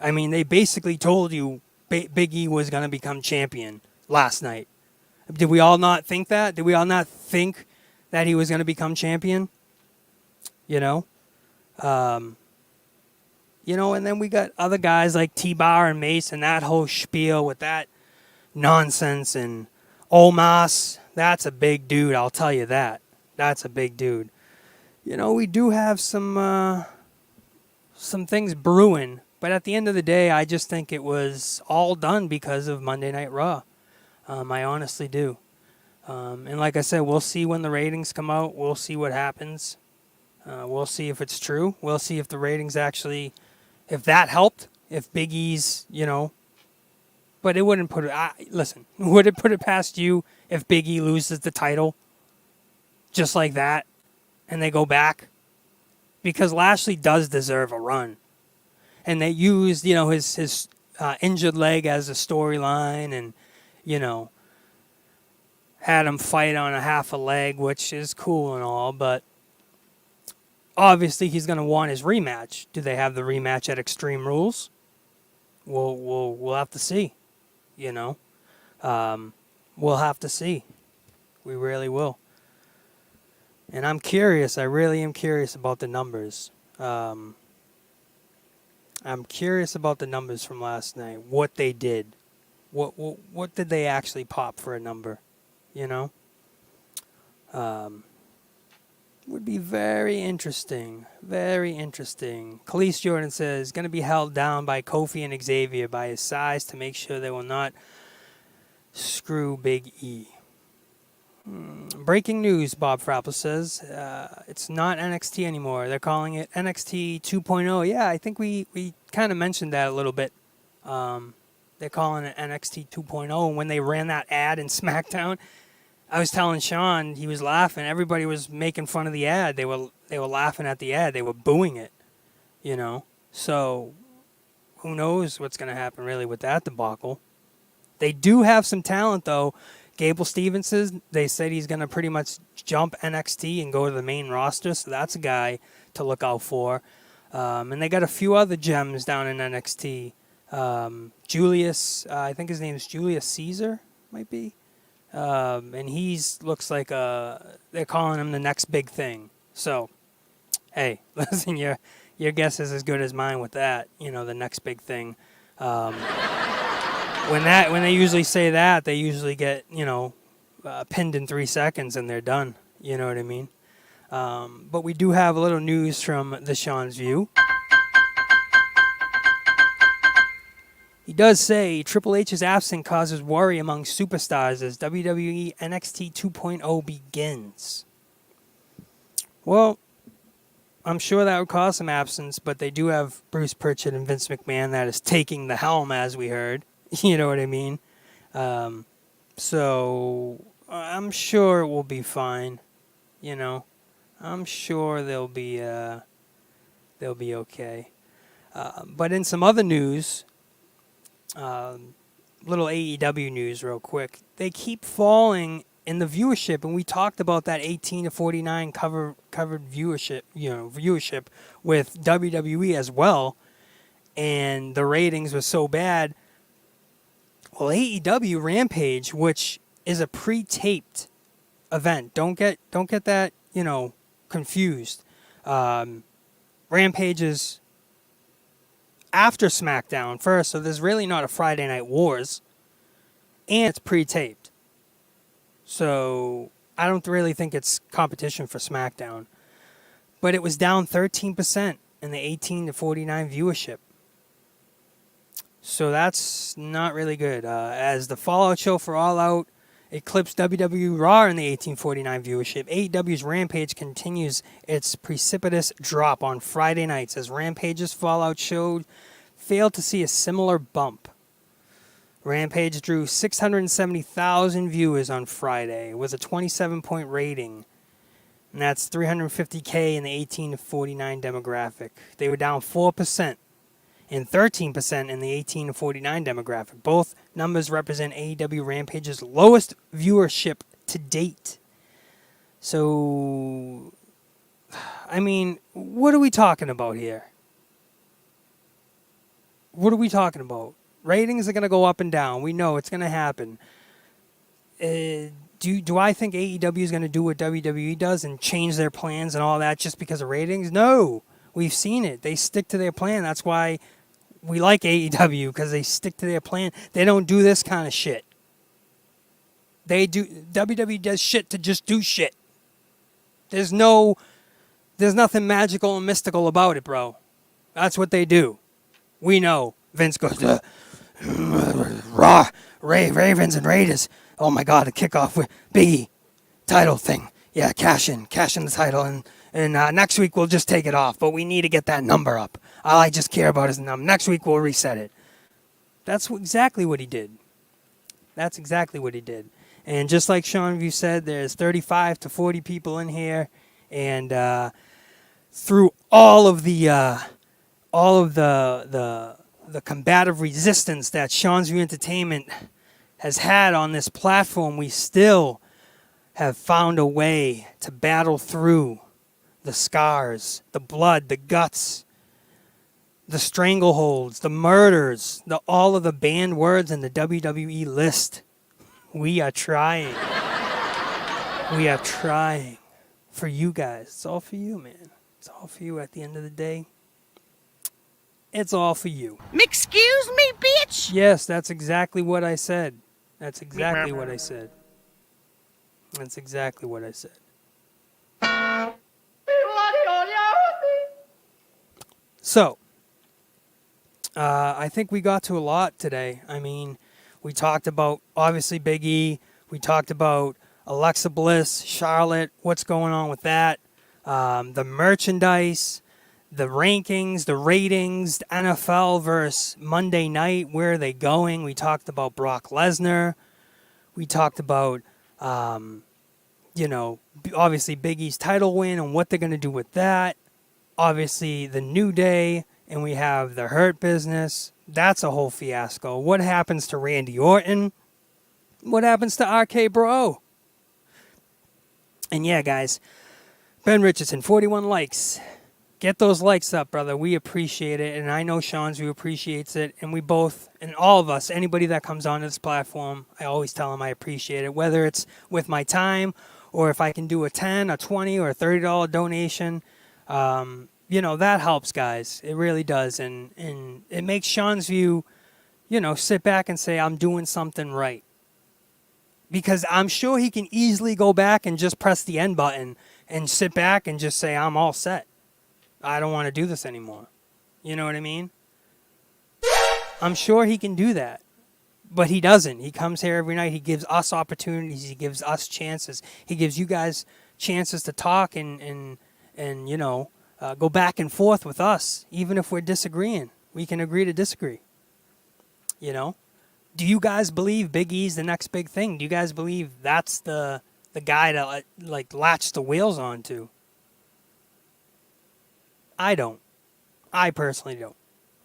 I mean, they basically told you Big E was going to become champion last night. Did we all not think that? Did we all not think that he was going to become champion? You know? You know, and then we got other guys like T-Bar and Mace and that whole spiel with that nonsense. And Omos, that's a big dude, I'll tell you that. That's a big dude. You know, we do have some things brewing. But at the end of the day, I just think it was all done because of Monday Night Raw. I honestly do. And like I said, we'll see when the ratings come out. We'll see what happens. We'll see if it's true. We'll see if the ratings actually, if that helped, if Big E's, you know. But it wouldn't put it, listen, would it put it past you if Big E loses the title just like that and they go back? Because Lashley does deserve a run. And they used, you know, his injured leg as a storyline and, you know, had him fight on a half a leg, which is cool and all, but obviously he's going to want his rematch. Do they have the rematch at Extreme Rules? We'll have to see, you know. We'll have to see. We really will. And I'm curious. I really am curious about the numbers. I'm curious about the numbers from last night. What they did. What did they actually pop for a number? You know? Would be very interesting. Very interesting. Khalees Jordan says, going to be held down by Kofi and Xavier by his size to make sure they will not screw Big E. Breaking news, Bob Frappel says. It's not NXT anymore. They're calling it NXT 2.0. Yeah, I think we kind of mentioned that a little bit. They're calling it NXT 2.0. And when they ran that ad in SmackDown, I was telling Sean, he was laughing. Everybody was making fun of the ad. They were laughing at the ad. They were booing it, you know. So who knows what's going to happen really with that debacle. They do have some talent, though. Gable Stevenson, they said he's going to pretty much jump NXT and go to the main roster, so that's a guy to look out for. And they got a few other gems down in NXT. Julius, I think his name is Julius Caesar, might be. And he's looks like they're calling him the next big thing. So, hey, listen, your guess is as good as mine with that. You know, the next big thing. When they usually say that, they usually get, you know, pinned in 3 seconds and they're done. You know what I mean? But we do have a little news from the Sean's View. does say Triple H's absence causes worry among superstars as WWE NXT 2.0 begins. Well, I'm sure that would cause some absence, but they do have Bruce Pritchard and Vince McMahon that is taking the helm, as we heard. You know what I mean? So I'm sure it will be fine. You know, I'm sure they'll be okay. But in some other news, little AEW news real quick. They keep falling in the viewership, and we talked about that 18 to 49 covered viewership with WWE as well, and the ratings were so bad. Well, AEW Rampage, which is a pre-taped event, don't get that, confused. Rampage is after SmackDown first, so there's really not a Friday Night Wars, and it's pre-taped. So I don't really think it's competition for SmackDown. But it was down 13% in the 18 to 49 viewership. So that's not really good. As the Fallout show for All Out eclipsed WWE Raw in the 1849 viewership, AEW's Rampage continues its precipitous drop on Friday nights as Rampage's Fallout show failed to see a similar bump. Rampage drew 670,000 viewers on Friday with a 27-point rating, and that's 350K in the 18 to 49 demographic. They were down 4% and 13% in the 18 to 49 demographic. Both numbers represent AEW Rampage's lowest viewership to date. So, I mean, what are we talking about here? What are we talking about? Ratings are going to go up and down. We know it's going to happen. Do I think AEW is going to do what WWE does and change their plans and all that just because of ratings? No. We've seen it. They stick to their plan. That's why we like AEW, because they stick to their plan. They don't do this kind of shit. WWE does shit to just do shit. There's nothing magical and mystical about it, bro. That's what they do. We know. Vince goes, Raw, Ravens and Raiders. Oh my God, the kickoff with Biggie title thing. Yeah, cash in the title, and next week we'll just take it off. But we need to get that number up. All I just care about is the number. Next week we'll reset it. That's exactly what he did. That's exactly what he did. And just like Sean View said, there's 35 to 40 people in here, and through all of the combative resistance that Sean's View Entertainment has had on this platform, we still have found a way to battle through the scars, the blood, the guts, the strangleholds, the murders, all of the banned words in the WWE list. We are trying. We are trying for you guys. It's all for you, man. It's all for you at the end of the day. It's all for you. Excuse me, bitch? Yes, that's exactly what I said. That's exactly what I said. That's exactly what I said. So, I think we got to a lot today. I mean, we talked about, obviously, Big E. We talked about Alexa Bliss, Charlotte, what's going on with that, the merchandise, the rankings, the ratings, the NFL versus Monday night, where are they going? We talked about Brock Lesnar. We talked about, obviously Big E's title win and what they're going to do with that. Obviously, the New Day, and we have the Hurt Business. That's a whole fiasco. What happens to Randy Orton? What happens to RK Bro? And yeah, guys, Ben Richardson, 41 likes. Get those likes up, brother. We appreciate it, and I know Sean's View appreciates it, and we both, and all of us, anybody that comes onto this platform, I always tell them I appreciate it, whether it's with my time or if I can do a 10, a 20, or a $30 donation. That helps, guys. It really does, and it makes Sean's View, sit back and say, I'm doing something right. Because I'm sure he can easily go back and just press the end button and sit back and just say, I'm all set. I don't want to do this anymore. You know what I mean? I'm sure he can do that. But he doesn't. He comes here every night. He gives us opportunities. He gives us chances. He gives you guys chances to talk and go back and forth with us, even if we're disagreeing. We can agree to disagree. You know? Do you guys believe Big E's the next big thing? Do you guys believe that's the guy to latch the wheels onto? I don't. I personally don't.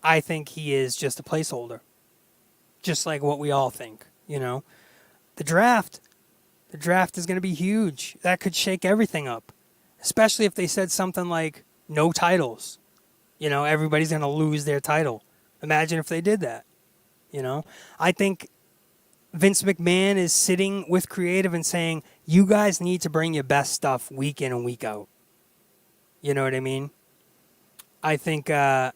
I think he is just a placeholder. Just like what we all think, you know. The draft is going to be huge. That could shake everything up. Especially if they said something like no titles. You know, everybody's going to lose their title. Imagine if they did that. You know, I think Vince McMahon is sitting with creative and saying, you guys need to bring your best stuff week in and week out. You know what I mean? I think that's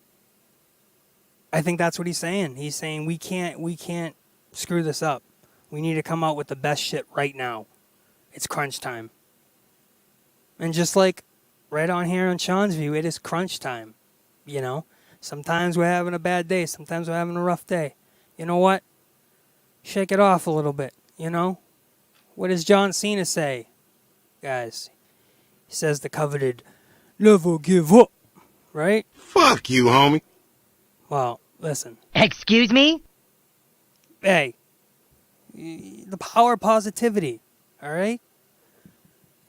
what he's saying. He's saying we can't screw this up. We need to come out with the best shit right now. It's crunch time. And just like right on here on Sean's View, it is crunch time. You know? Sometimes we're having a bad day. Sometimes we're having a rough day. You know what? Shake it off a little bit, you know? What does John Cena say, guys? He says the coveted never give up, right? Fuck you, homie. Well, listen. Excuse me? Hey, the power of positivity, all right?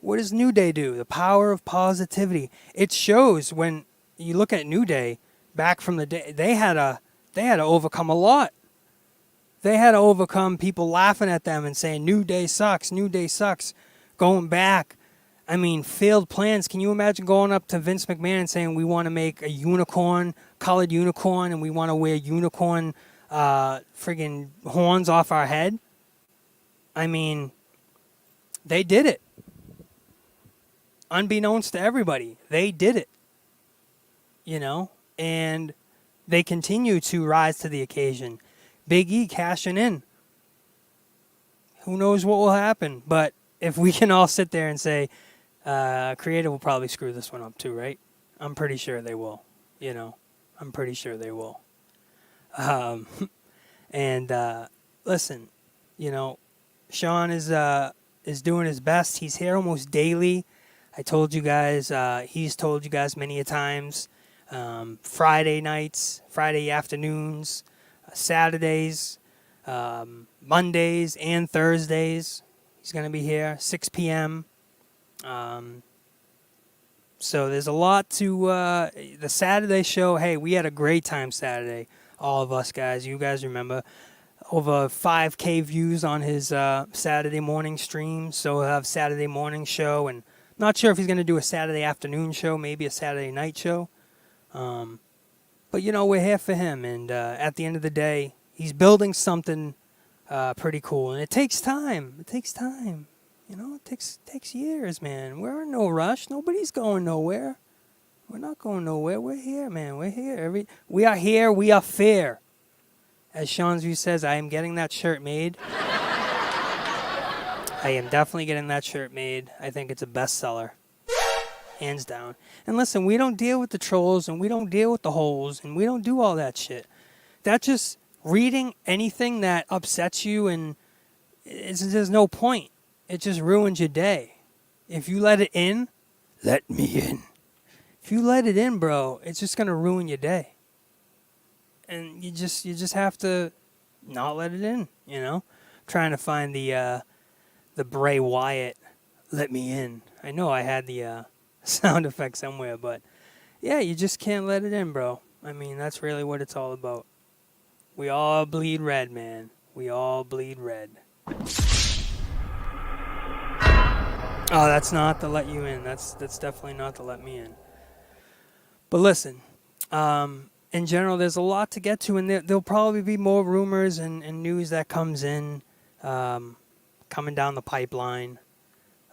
What does New Day do? The power of positivity. It shows when you look at New Day back from the day, they had to overcome a lot. They had to overcome people laughing at them and saying, New Day sucks, New Day sucks. Going back, I mean, failed plans. Can you imagine going up to Vince McMahon and saying, we want to make a unicorn, colored unicorn, and we want to wear unicorn friggin' horns off our head? I mean, they did it. Unbeknownst to everybody, they did it. You know? And they continue to rise to the occasion. Big E cashing in. Who knows what will happen? But if we can all sit there and say, creative will probably screw this one up too, right? I'm pretty sure they will. You know, I'm pretty sure they will. Listen, you know, Sean is doing his best. He's here almost daily. I told you guys. He's told you guys many a times. Friday nights, Friday afternoons, Saturdays, Mondays, and Thursdays. He's going to be here, 6 p.m. So there's a lot to the Saturday show. Hey, we had a great time Saturday, all of us guys. You guys remember. Over 5K views on his Saturday morning stream. So he'll have Saturday morning show. And not sure if he's going to do a Saturday afternoon show, maybe a Saturday night show. But, you know, we're here for him. And at the end of the day, he's building something pretty cool. And it takes time. It takes time. You know, it takes years, man. We're in no rush. Nobody's going nowhere. We're not going nowhere. We're here, man. We're here. We are here. We are fair. As Sean's View says, I am getting that shirt made. I am definitely getting that shirt made. I think it's a bestseller. Hands down. And listen, we don't deal with the trolls, and we don't deal with the holes, and we don't do all that shit. That's just reading anything that upsets you, and there's no point. It just ruins your day. If you let it in, let me in. If you let it in, bro, it's just going to ruin your day. And you just have to not let it in, you know? Trying to find the Bray Wyatt let me in. I know I had the sound effect somewhere, but yeah, you just can't let it in, bro. I mean, that's really what it's all about. We all bleed red, man. We all bleed red. Oh, that's not to let you in. That's definitely not to let me in. But listen, in general, there's a lot to get to, and there'll probably be more rumors and news that comes in, coming down the pipeline.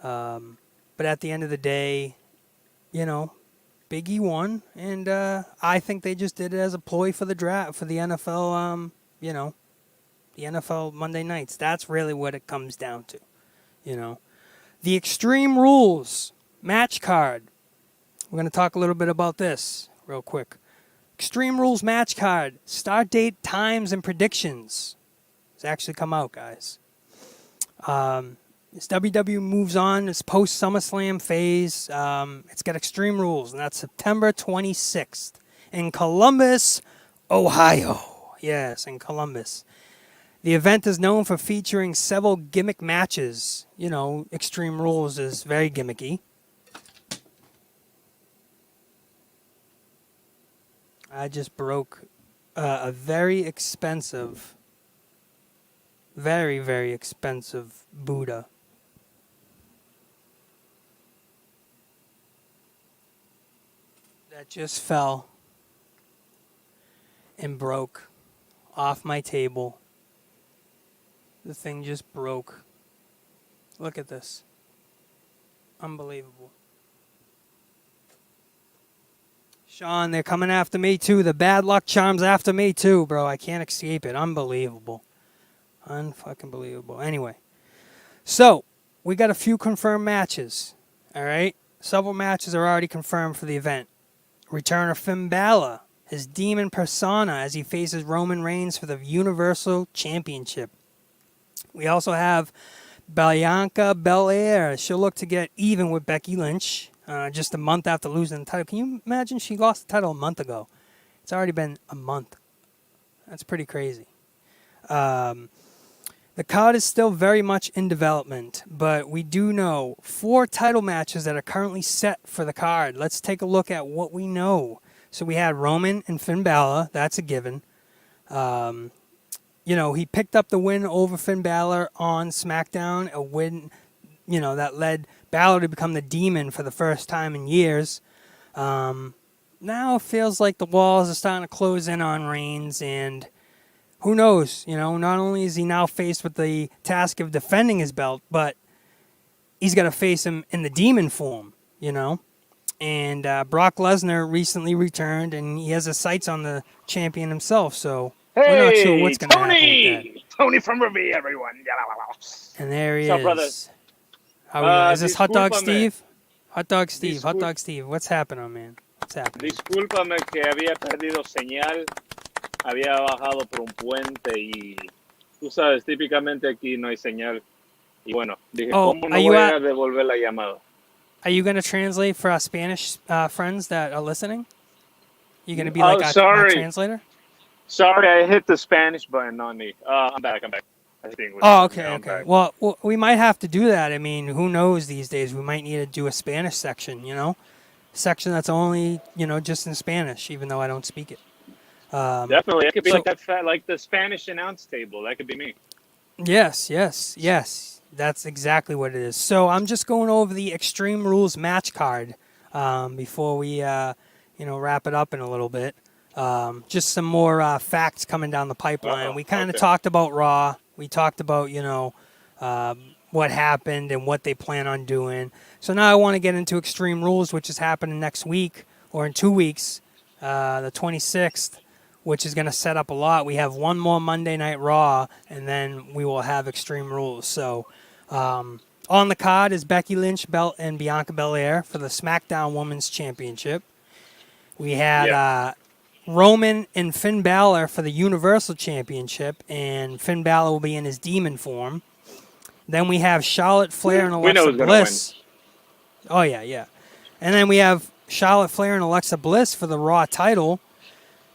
But at the end of the day, you know, Big E won, and I think they just did it as a ploy for the draft, for the NFL, you know, the NFL Monday nights. That's really what it comes down to, you know. The Extreme Rules match card. We're going to talk a little bit about this real quick. Extreme Rules match card. Start date, times, and predictions. It's actually come out, guys. As WWE moves on, its post SummerSlam phase, it's got Extreme Rules, and that's September 26th in Columbus, Ohio. Yes, in Columbus. The event is known for featuring several gimmick matches. You know, Extreme Rules is very gimmicky. I just broke a very expensive, very, very expensive Buddha. That just fell and broke off my table. The thing just broke. Look at this. Unbelievable. Sean, they're coming after me too. The bad luck charm's after me too, bro. I can't escape it. Unbelievable. Unfucking believable. Anyway. So, we got a few confirmed matches. Alright? Several matches are already confirmed for the event. Return of Finn Balor, his demon persona, as he faces Roman Reigns for the Universal Championship. We also have Bianca Belair. She'll look to get even with Becky Lynch just a month after losing the title. Can you imagine she lost the title a month ago? It's already been a month. That's pretty crazy. The card is still very much in development, but we do know 4 title matches that are currently set for the card. Let's take a look at what we know. So we had Roman and Finn Balor. That's a given. You know, he picked up the win over Finn Balor on SmackDown, a win, you know, that led Balor to become the Demon for the first time in years. Now it feels like the walls are starting to close in on Reigns, and who knows, you know, not only is he now faced with the task of defending his belt, but he's got to face him in the Demon form, you know. And Brock Lesnar recently returned, and he has his sights on the champion himself, so we're not sure what's going to happen with that. Tony from Revere, everyone. And there he What's up, is. brother? How is this Hot Dog discúlpame. Steve? Hot Dog Steve, Hot Dog Steve. What's happening, man? What's happening? Discúlpame que había perdido señal, había bajado por un puente y tú sabes, típicamente aquí no hay señal. Y bueno, dije, ¿cómo no voy a devolver la llamada? Are you going to translate for our Spanish friends that are listening? You going to be like our translator? Sorry, I hit the Spanish button on me. I'm back. I think okay. Well, we might have to do that. I mean, who knows these days? We might need to do a Spanish section, you know? Section that's only, you know, just in Spanish, even though I don't speak it. Definitely. It could be like the Spanish announce table. That could be me. Yes. That's exactly what it is. So I'm just going over the Extreme Rules match card before we, wrap it up in a little bit. Just some more facts coming down the pipeline. We kind of talked about Raw. We talked about, what happened and what they plan on doing. So now I want to get into Extreme Rules, which is happening next week or in 2 weeks, the 26th, which is going to set up a lot. We have one more Monday Night Raw, and then we will have Extreme Rules. So on the card is Becky Lynch and Bianca Belair for the SmackDown Women's Championship. We had Roman and Finn Balor for the Universal Championship, and Finn Balor will be in his demon form. Then we have Charlotte Flair and Alexa Bliss. Oh, yeah. And then we have Charlotte Flair and Alexa Bliss for the Raw title.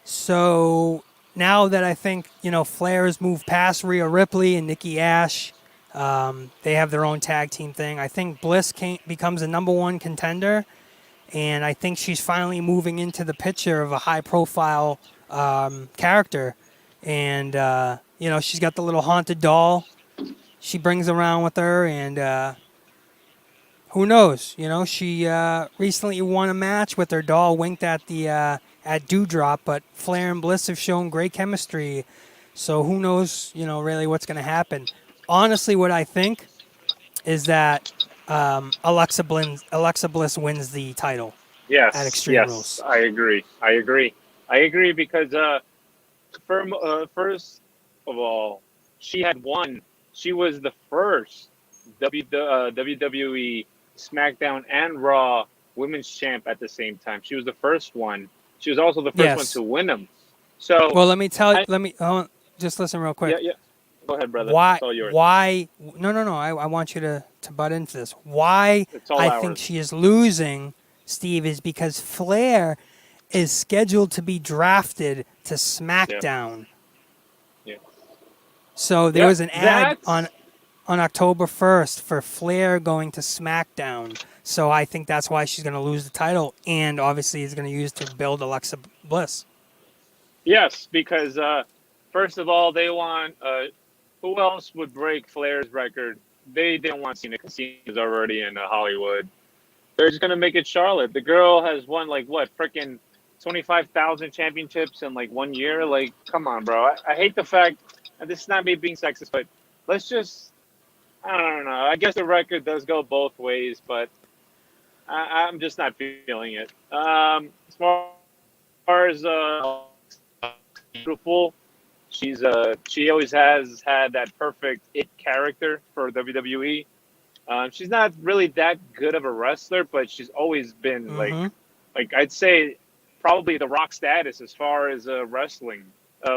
So now that I think, Flair has moved past Rhea Ripley and Nikki Ash, they have their own tag team thing. I think Bliss becomes a number 1 contender, and I think she's finally moving into the picture of a high-profile character. And, she's got the little haunted doll she brings around with her, and who knows? She recently won a match with her doll winked at the at Dewdrop, but Flair and Bliss have shown great chemistry, so who knows, really what's going to happen. Honestly, what I think is that Alexa Bliss wins the title at Extreme Rules. I agree because first of all, she had won. She was the first WWE SmackDown and Raw Women's Champ at the same time. She was the first one. She was also the first one to win them. So well, let me tell you. Just listen real quick. Yeah. Go ahead, brother. Why? It's all yours. Why? No. I want you to butt into this. Why It's all I ours. think she is losing, Steve, is because Flair is scheduled to be drafted to SmackDown. Yeah. So there was an ad on October 1st for Flair going to SmackDown. So I think that's why she's going to lose the title, and obviously is going to use to build Alexa Bliss. Yes, because first of all, they want who else would break Flair's record? They didn't want Cena because Cena's already in Hollywood. They're just gonna make it Charlotte. The girl has won like what, freaking 25,000 championships in like 1 year. Like, come on, bro. I hate the fact, and this is not me being sexist, but let's just, I don't know. I guess the record does go both ways, but I'm just not feeling it. As far as beautiful, she always has had that perfect it character for WWE. She's not really that good of a wrestler, but she's always been like I'd say probably the Rock status as far as wrestling,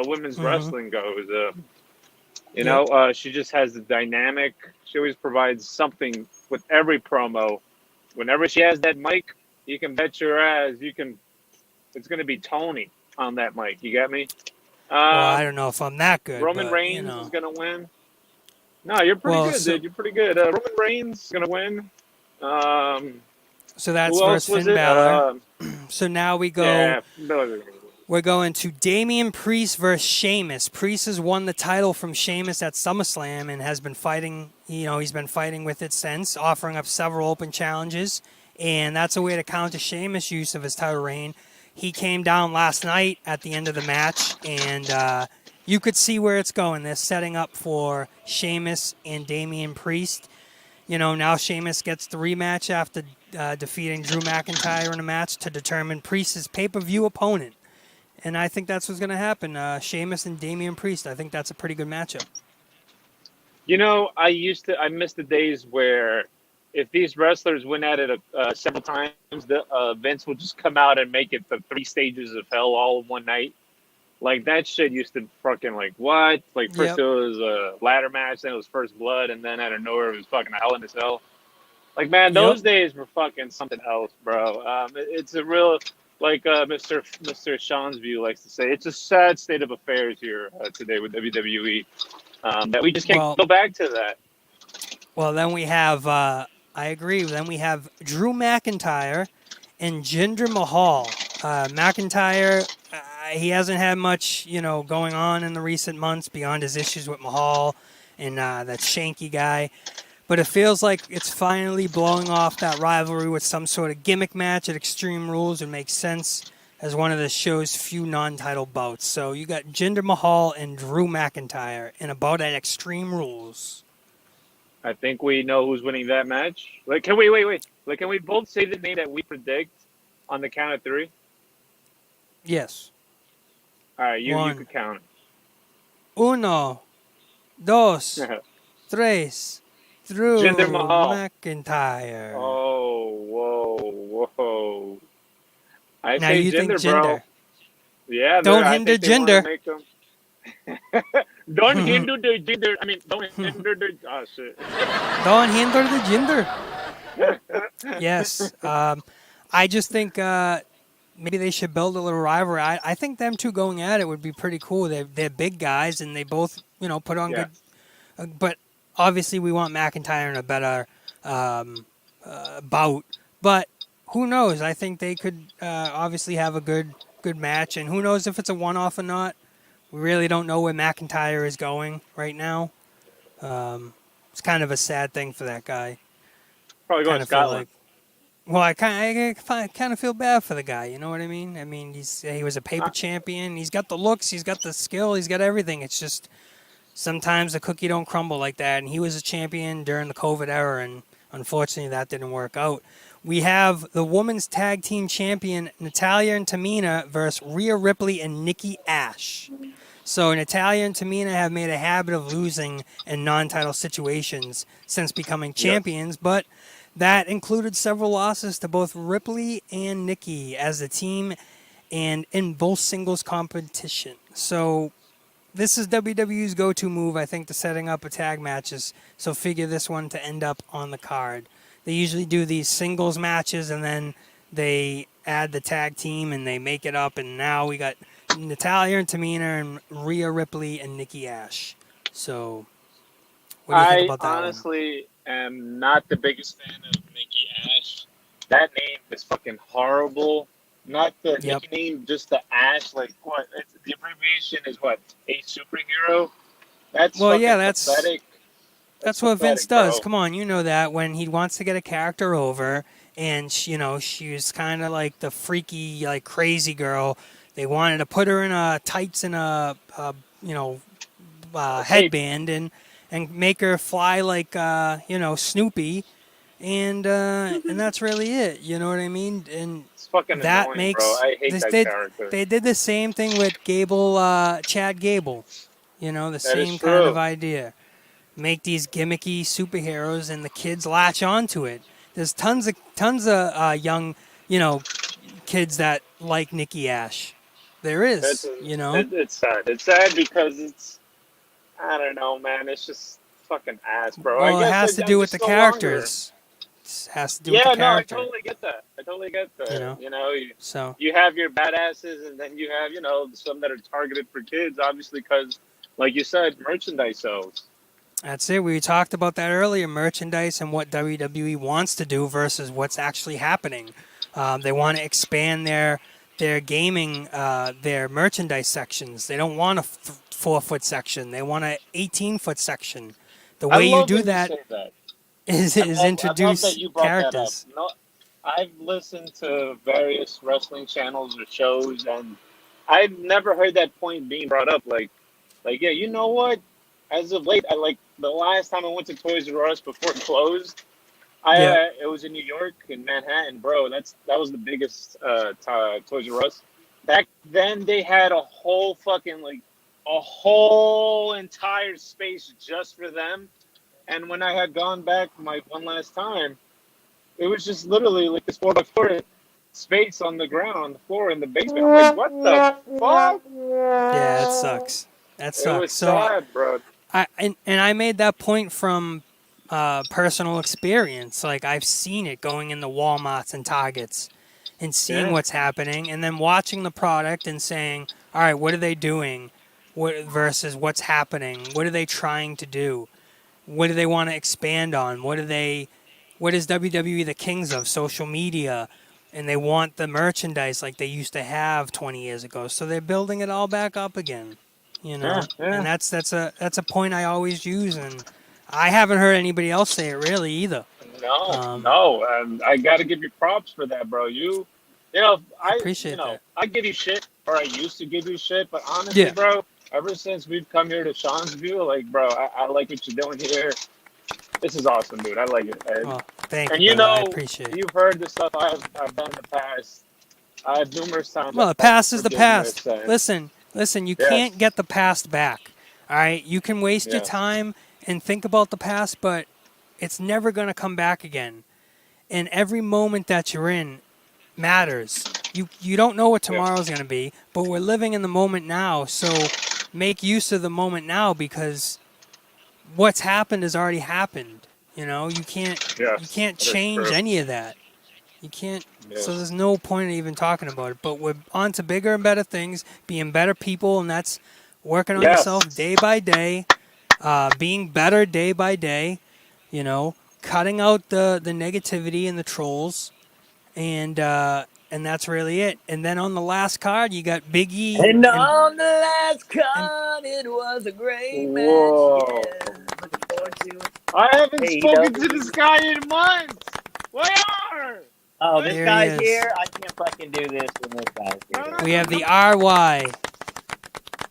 women's wrestling goes. You know, she just has the dynamic. She always provides something with every promo. Whenever she has that mic, you can bet your ass it's going to be Tony on that mic. You got me? Well, I don't know if I'm that good. Roman Reigns is going to win. No, you're pretty good, dude. You're pretty good. Roman Reigns is going to win. So that's versus Finn Balor. So now we go. Yeah, we're going to Damian Priest versus Sheamus. Priest has won the title from Sheamus at SummerSlam and has been fighting. He's been fighting with it since, offering up several open challenges, and that's a way to counter Sheamus' use of his title reign. He came down last night at the end of the match, and you could see where it's going. They're setting up for Sheamus and Damian Priest. Now Sheamus gets the rematch after defeating Drew McIntyre in a match to determine Priest's pay-per-view opponent. And I think that's what's going to happen. Sheamus and Damian Priest. I think that's a pretty good matchup. I miss the days where if these wrestlers went at it several times, Vince would just come out and make it the 3 stages of hell all in one night. Like, that shit used to fucking, like, what? Like, first it was a ladder match, then it was First Blood, and then out of nowhere it was fucking Hell in a Cell. Like, man, those days were fucking something else, bro. It's a real, like Mr. Sean's View likes to say, it's a sad state of affairs here today with WWE. That we just can't go back to that. Well, then we have, I agree, then we have Drew McIntyre and Jinder Mahal. McIntyre, he hasn't had much, going on in the recent months beyond his issues with Mahal and that Shanky guy. But it feels like it's finally blowing off that rivalry with some sort of gimmick match at Extreme Rules. It makes sense as one of the show's few non-title bouts. So you got Jinder Mahal and Drew McIntyre in a bout at Extreme Rules. I think we know who's winning that match. Like, can we wait? Like, can we both say the name that we predict on the count of 3? Yes. All right, you can count. 1, 2, 3. Drew Jinder Mahal. McIntyre. Oh, whoa. I now say you Jinder, think Jinder. bro. Yeah, don't hinder Jinder. Don't hinder the Jinder. I mean, don't hinder the... Oh, shit. Don't hinder the Jinder. Yes. I just think maybe they should build a little rivalry. I think them two going at it would be pretty cool. They're big guys, and they both, put on good... but obviously we want McIntyre in a better bout. But who knows? I think they could obviously have a good match, and who knows if it's a one-off or not. We really don't know where McIntyre is going right now. It's kind of a sad thing for that guy. Probably going to Scotland. I kind of feel bad for the guy. You know what I mean? I mean, he was a paper champion. He's got the looks. He's got the skill. He's got everything. It's just sometimes the cookie don't crumble like that. And he was a champion during the COVID era, and unfortunately that didn't work out. We have the women's tag team champion Natalya and Tamina versus Rhea Ripley and Nikki Ash. So Natalya and Tamina have made a habit of losing in non-title situations since becoming champions, but that included several losses to both Ripley and Nikki as the team and in both singles competition. So this is WWE's go-to move, I think, to setting up a tag matches. So figure this one to end up on the card. They usually do these singles matches, and then they add the tag team, and they make it up. And now we got Natalya and Tamina and Rhea Ripley and Nikki Ash. So what do you think about that one? I honestly am not the biggest fan of Nikki Ash. That name is fucking horrible. Not the nickname, just the Ash. Like what? The abbreviation is what? A superhero. That's pathetic. That's what Vince does. Bro. Come on, you know that when he wants to get a character over, and she was kind of like the freaky, like crazy girl. They wanted to put her in tights and a headband and make her fly like Snoopy, and that's really it. You know what I mean? And it's fucking that annoying, makes bro. I hate that character. They did the same thing with Chad Gable. The same kind of idea. Make these gimmicky superheroes, and the kids latch onto it. There's tons of young, kids that like Nikki Ash. There is, It's sad. It's sad because I don't know, man. It's just fucking ass, bro. Well, it has to do with the characters. It has to do with the character. I totally get that. So you have your badasses, and then you have, some that are targeted for kids, obviously, because, like you said, merchandise sells. That's it. We talked about that earlier, merchandise and what WWE wants to do versus what's actually happening. They want to expand their gaming, their merchandise sections. They don't want a 4-foot section. They want an 18-foot section. The way you do that is introduce characters. I've listened to various wrestling channels or shows, and I've never heard that point being brought up. Like, yeah, you know what? As of late, the last time I went to Toys R Us before it closed, it was in New York, in Manhattan, bro. That was the biggest Toys R Us. Back then, they had a whole entire space just for them. And when I had gone back one last time, it was just literally like this 4x4 space on the floor in the basement. I'm like, what the fuck? Yeah, it sucks. That sucks. It was sad, bro. I made that point from personal experience. Like, I've seen it going in the Walmarts and Targets and seeing what's happening, and then watching the product and saying, all right, what are they doing versus what's happening? What are they trying to do? What do they want to expand on? What is WWE the kings of? Social media. And they want the merchandise like they used to have 20 years ago. So they're building it all back up again. And that's a point I always use, and I haven't heard anybody else say it really either. No, I got to give you props for that, bro. I appreciate that. I give you shit, or I used to give you shit, but honestly, bro, ever since we've come here to Sean's View, bro, I like what you're doing here. This is awesome, dude. I like it. Thank you. And I appreciate it. You've heard the stuff I've done in the past. Numerous times. Well, the past is the past. Listen, you can't get the past back, all right? You can waste your time and think about the past, but it's never going to come back again. And every moment that you're in matters. You don't know what tomorrow's going to be, but we're living in the moment now, so make use of the moment now, because what's happened has already happened. You can't change any of that. You can't, so there's no point in even talking about it. But we're on to bigger and better things, being better people, and that's working on yourself day by day, being better day by day, cutting out the negativity and the trolls, and that's really it. And then on the last card, you got Big E. And on the last card, it was a great match. Whoa. Yeah. Looking forward to it. I haven't spoken to this guy in months. Where? Oh, this There guy's he is. here. I can't fucking do this when this guy's here. We have the RY.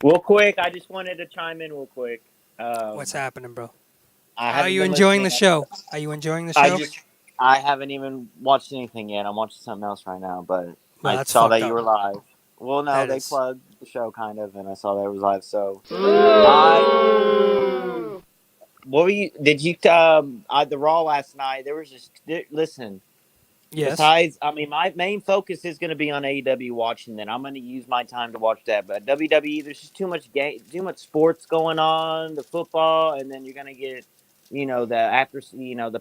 Real quick, I just wanted to chime in real quick. What's happening, bro? How are you enjoying the show? Are you enjoying the show? I haven't even watched anything yet. I'm watching something else right now, but Well, I saw that you were live. Well, no, they plugged the show kind of, and I saw that it was live. So, what were you? Did you? The Raw last night. There was just listen. Yes. Besides, I mean, my main focus is going to be on AEW watching. Then I'm going to use my time to watch that. But WWE, there's just too much sports going on, the football, and then you're going to get, the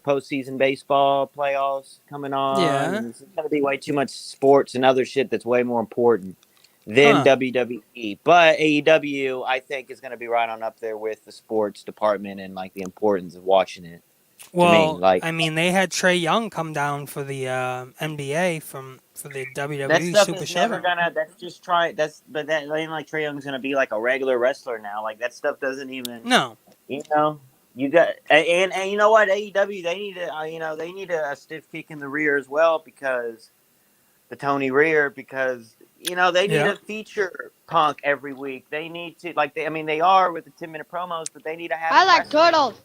postseason baseball playoffs coming on, Yeah. and it's going to be way too much sports and other shit that's way more important than Huh. WWE. But AEW, I think, is going to be right on up there with the sports department and like the importance of watching it. Well, like, I mean, they had Trey Young come down for the NBA for the WWE that stuff Super is never Showdown. gonna. That's just try. But that ain't like Trae Young's gonna be like a regular wrestler now. Like that stuff doesn't even. No. You got and you know what, AEW, they need they need a stiff kick in the rear as well, because the Tony Rear, because they need to feature Punk every week. They need to they are with the 10-minute promos, but they need to have. I like turtles.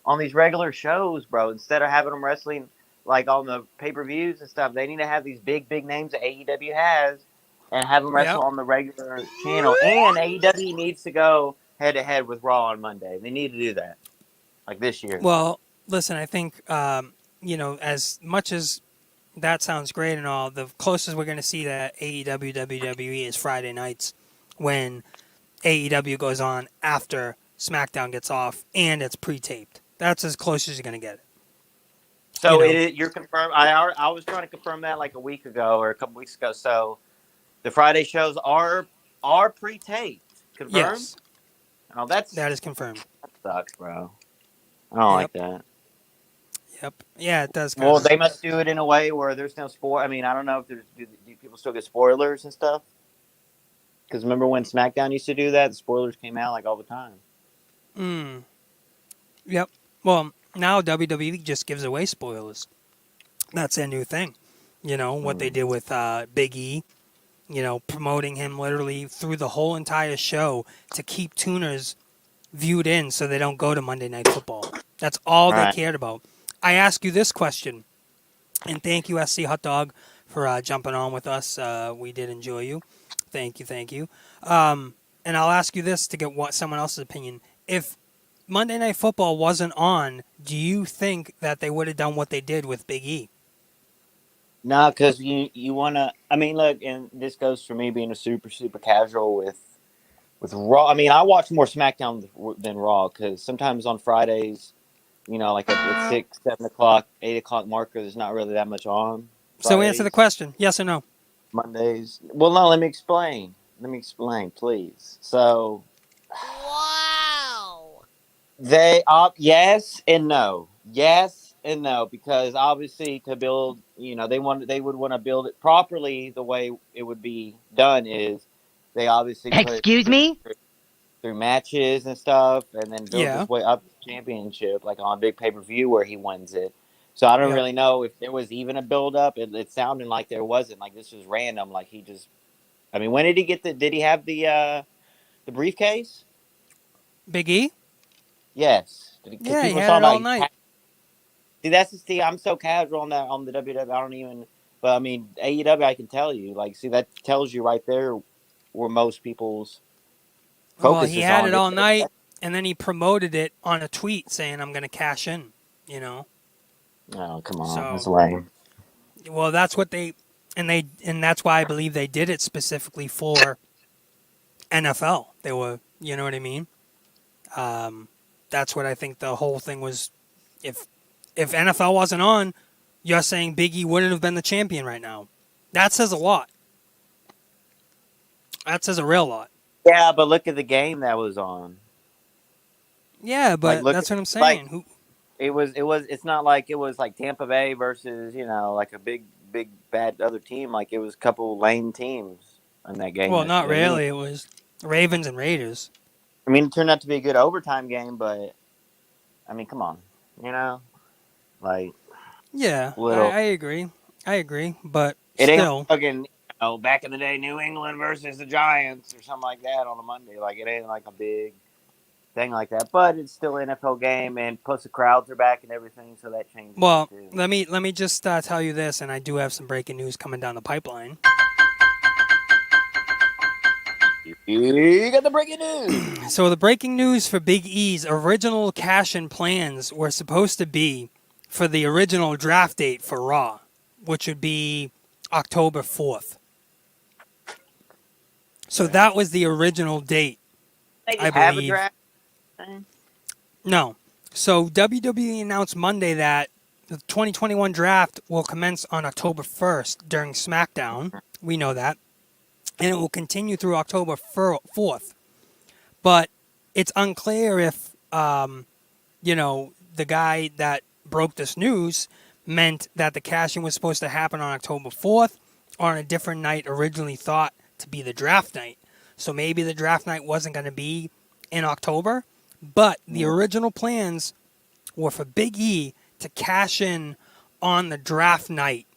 On these regular shows, bro, instead of having them wrestling like on the pay-per-views and stuff, they need to have these big names that AEW has and have them wrestle on the regular channel. And AEW needs to go head-to-head with Raw on Monday. They need to do that, like this year. Well, listen, I think, as much as that sounds great and all, the closest we're going to see that AEW WWE is Friday nights when AEW goes on after SmackDown gets off and it's pre-taped. That's as close as you're going to get it. So you're confirmed. I was trying to confirm that like a week ago or a couple weeks ago. So the Friday shows are pre-taped. Confirmed? Yes. Oh, that is confirmed. That sucks, bro. I don't like that. Yep. Yeah, it does. Well, they must do it in a way where there's no spoil. I mean, I don't know if do people still get spoilers and stuff? Because remember when SmackDown used to do that? The spoilers came out like all the time. Yep. Well, now WWE just gives away spoilers. That's their new thing. What they did with Big E, promoting him literally through the whole entire show to keep tuners viewed in so they don't go to Monday Night Football. That's all they cared about. I ask you this question, and thank you, SC Hot Dog, for jumping on with us. We did enjoy you. Thank you. And I'll ask you this to get someone else's opinion. If Monday Night Football wasn't on, do you think that they would have done what they did with Big E? No, because you want to... I mean, look, and this goes for me being a super, super casual with Raw. I mean, I watch more SmackDown than Raw, because sometimes on Fridays, like at 6, 7 o'clock, 8 o'clock marker, there's not really that much on. Fridays. So answer the question, yes or no? Mondays. Well, no, let me explain. Please. So... Wow. They yes and no, because obviously to build, they would want to build it properly. The way it would be done is they obviously through matches and stuff, and then build his way up to the championship, like on a big pay-per-view where he wins it. So I don't really know if there was even a build-up. It sounded like there wasn't. Like this was random. Like he just, I mean, when did he get did he have the briefcase? Big E? Yes. He had it all night. See, I'm so casual on the WWE. I don't even. But I mean, AEW, I can tell you. Like, see, that tells you right there where most people's focus is on. Well, he had it all night, and then he promoted it on a tweet saying, "I'm going to cash in." Oh, come on, So, that's lame. Well, that's what and that's why I believe they did it specifically for NFL. They were, you know what I mean? That's what I think the whole thing was. If NFL wasn't on, you're saying Big E wouldn't have been the champion right now. That says a lot. That says a real lot. Yeah, but look at the game that was on. Yeah, but that's what I'm saying. It's not like it was like Tampa Bay versus, like a big bad other team. Like it was a couple lame teams in that game. Well, not really. It was Ravens and Raiders. I mean, it turned out to be a good overtime game, but I mean, come on, like. Yeah, I agree. But it still, ain't fucking back in the day, New England versus the Giants or something like that on a Monday. Like it ain't like a big thing like that, but it's still an NFL game, and plus the crowds are back and everything, so that changes. Well, too. let me just tell you this, and I do have some breaking news coming down the pipeline. You got the breaking news. So the breaking news for Big E's original cash-in plans were supposed to be for the original draft date for Raw. which would be October 4th. So that was the original date, They I just have a believe. draft thing? No. So WWE announced Monday that the 2021 draft will commence on October 1st during SmackDown. We know that. And it will continue through October 4th. But it's unclear if, the guy that broke this news meant that the cash-in was supposed to happen on October 4th or on a different night originally thought to be the draft night. So maybe the draft night wasn't going to be in October, but the original plans were for Big E to cash in on the draft night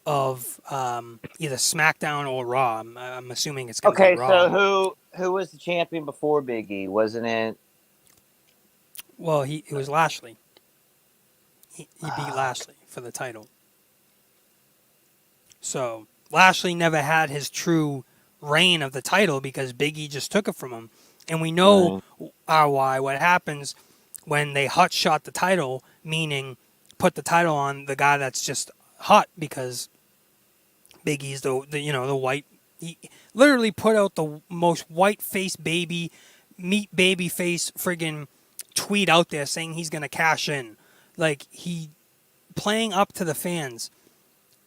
of either SmackDown or Raw. I'm assuming it's going to be Raw. So who was the champion before Big E? Wasn't it? Well, it was Lashley. He beat Lashley for the title. So Lashley never had his true reign of the title because Big E just took it from him. And we know why. What happens when they hot shot the title, meaning put the title on the guy that's just hot, because Big E's the white. He literally put out the most white face baby, meat baby face friggin' tweet out there saying he's gonna cash in. Like, he playing up to the fans.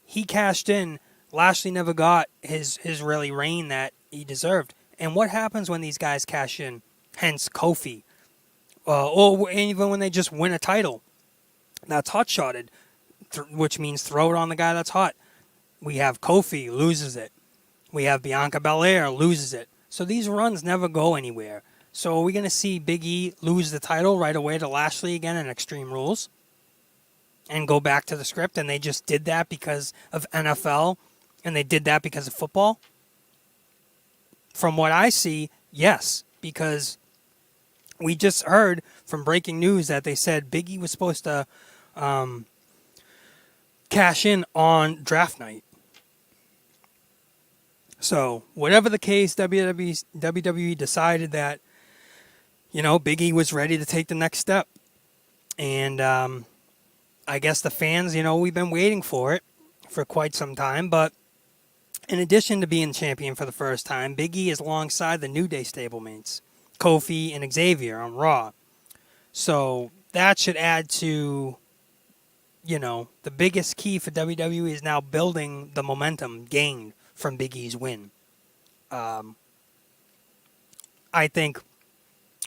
He cashed in. Lashley never got his really reign that he deserved. And what happens when these guys cash in? Hence Kofi. Or even when they just win a title that's hot-shotted, which means throw it on the guy that's hot. We have Kofi, loses it. We have Bianca Belair, loses it. So these runs never go anywhere. So are we going to see Big E lose the title right away to Lashley again in Extreme Rules? And go back to the script, and they just did that because of NFL, and they did that because of football? From what I see, yes, because we just heard from breaking news that they said Big E was supposed to cash in on draft night. So, whatever the case, WWE decided that, Big E was ready to take the next step. And I guess the fans, we've been waiting for it for quite some time. But in addition to being champion for the first time, Big E is alongside the New Day stablemates, Kofi and Xavier on Raw. So that should add to, the biggest key for WWE is now building the momentum gained from Big E's win. I think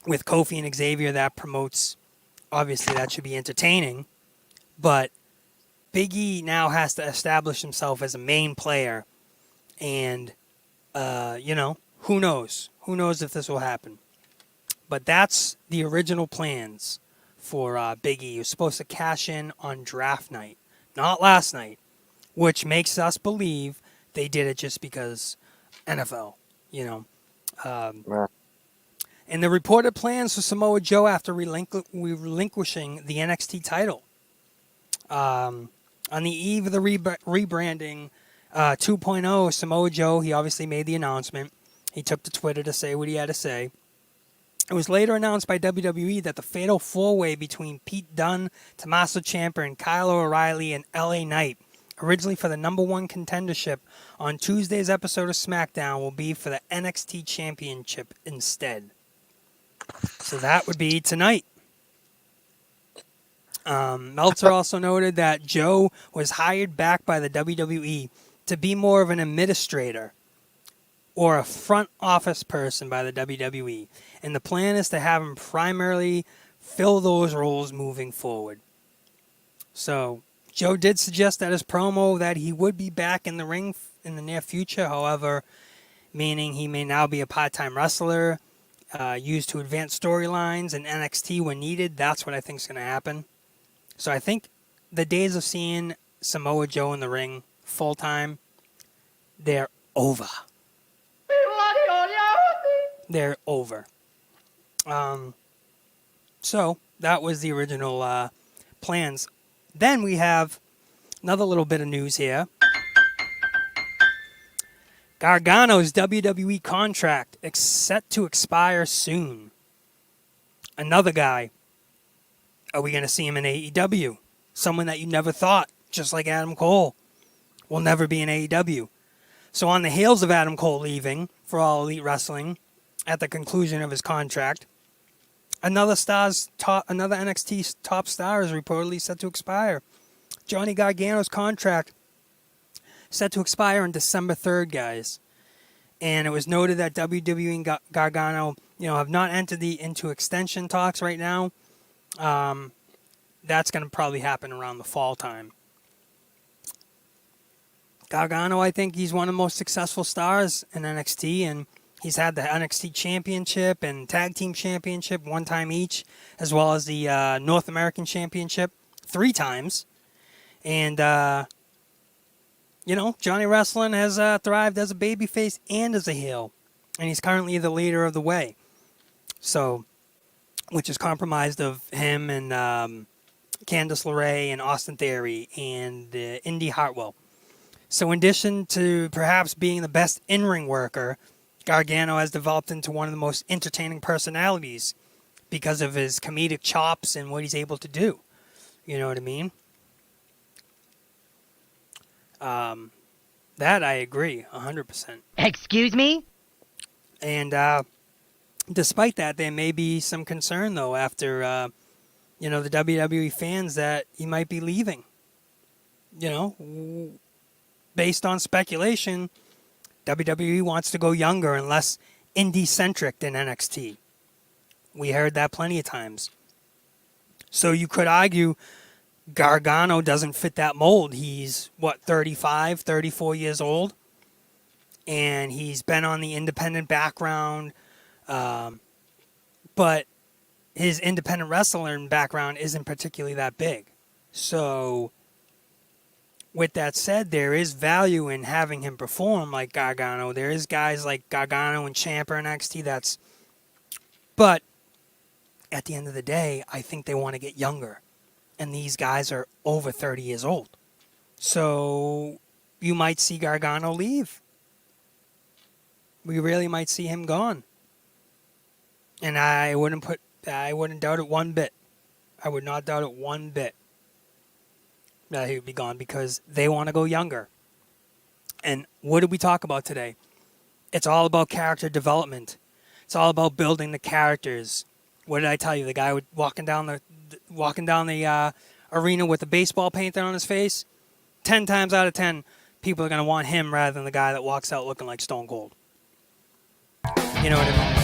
with Kofi and Xavier, that promotes, obviously that should be entertaining, but Big E now has to establish himself as a main player, and, who knows? Who knows if this will happen? But that's the original plans for Big E. He was supposed to cash in on draft night, not last night, which makes us believe they did it just because NFL, Right. And the reported plans for Samoa Joe after relinquishing the NXT title. On the eve of the rebranding 2.0, Samoa Joe, he obviously made the announcement. He took to Twitter to say what he had to say. It was later announced by WWE that the fatal four-way between Pete Dunne, Tommaso Ciampa, and Kyle O'Reilly and LA Knight, originally for the #1 contendership on Tuesday's episode of SmackDown, will be for the NXT Championship instead. So that would be tonight. Meltzer also noted that Joe was hired back by the WWE to be more of an administrator or a front office person by the WWE, and the plan is to have him primarily fill those roles moving forward. So Joe did suggest that his promo that he would be back in the ring in the near future, however, meaning he may now be a part-time wrestler, used to advance storylines in NXT when needed. That's what I think is going to happen. So I think the days of seeing Samoa Joe in the ring full-time, they're over. They're over. So that was the original plans. Then we have another little bit of news here. Gargano's WWE contract is set to expire soon. Another guy. Are we going to see him in AEW? Someone that you never thought, just like Adam Cole. will never be in AEW. So on the heels of Adam Cole leaving for All Elite Wrestling at the conclusion of his contract, another NXT top star is reportedly set to expire. Johnny Gargano's contract set to expire on December 3rd, guys. And it was noted that WWE and Gargano, have not entered into extension talks right now. That's going to probably happen around the fall time. Gargano, I think he's one of the most successful stars in NXT, and he's had the NXT Championship and Tag Team Championship one time each, as well as the North American Championship 3 times. And, Johnny Wrestling has thrived as a babyface and as a heel, and he's currently the leader of the Way. So, which is comprised of him and Candice LeRae and Austin Theory and Indy Hartwell. So in addition to perhaps being the best in-ring worker, Gargano has developed into one of the most entertaining personalities because of his comedic chops and what he's able to do. You know what I mean? That I agree 100%. Excuse me? And despite that, there may be some concern, though, after, the WWE fans that he might be leaving. Based on speculation, WWE wants to go younger and less indie-centric than NXT. We heard that plenty of times. So you could argue Gargano doesn't fit that mold. He's, 35, 34 years old? And he's been on the independent background. But his independent wrestling background isn't particularly that big. So, with that said, there is value in having him perform like Gargano. There is guys like Gargano and Ciampa in NXT but at the end of the day, I think they want to get younger. And these guys are over 30 years old. So, you might see Gargano leave. We really might see him gone. And I wouldn't doubt it one bit. I would not doubt it one bit that he would be gone because they want to go younger. And what did we talk about today? It's all about character development. It's all about building the characters. What did I tell you? The guy walking down the arena with a baseball painted on his face. 10 times out of 10, people are going to want him rather than the guy that walks out looking like Stone Cold. You know what I mean?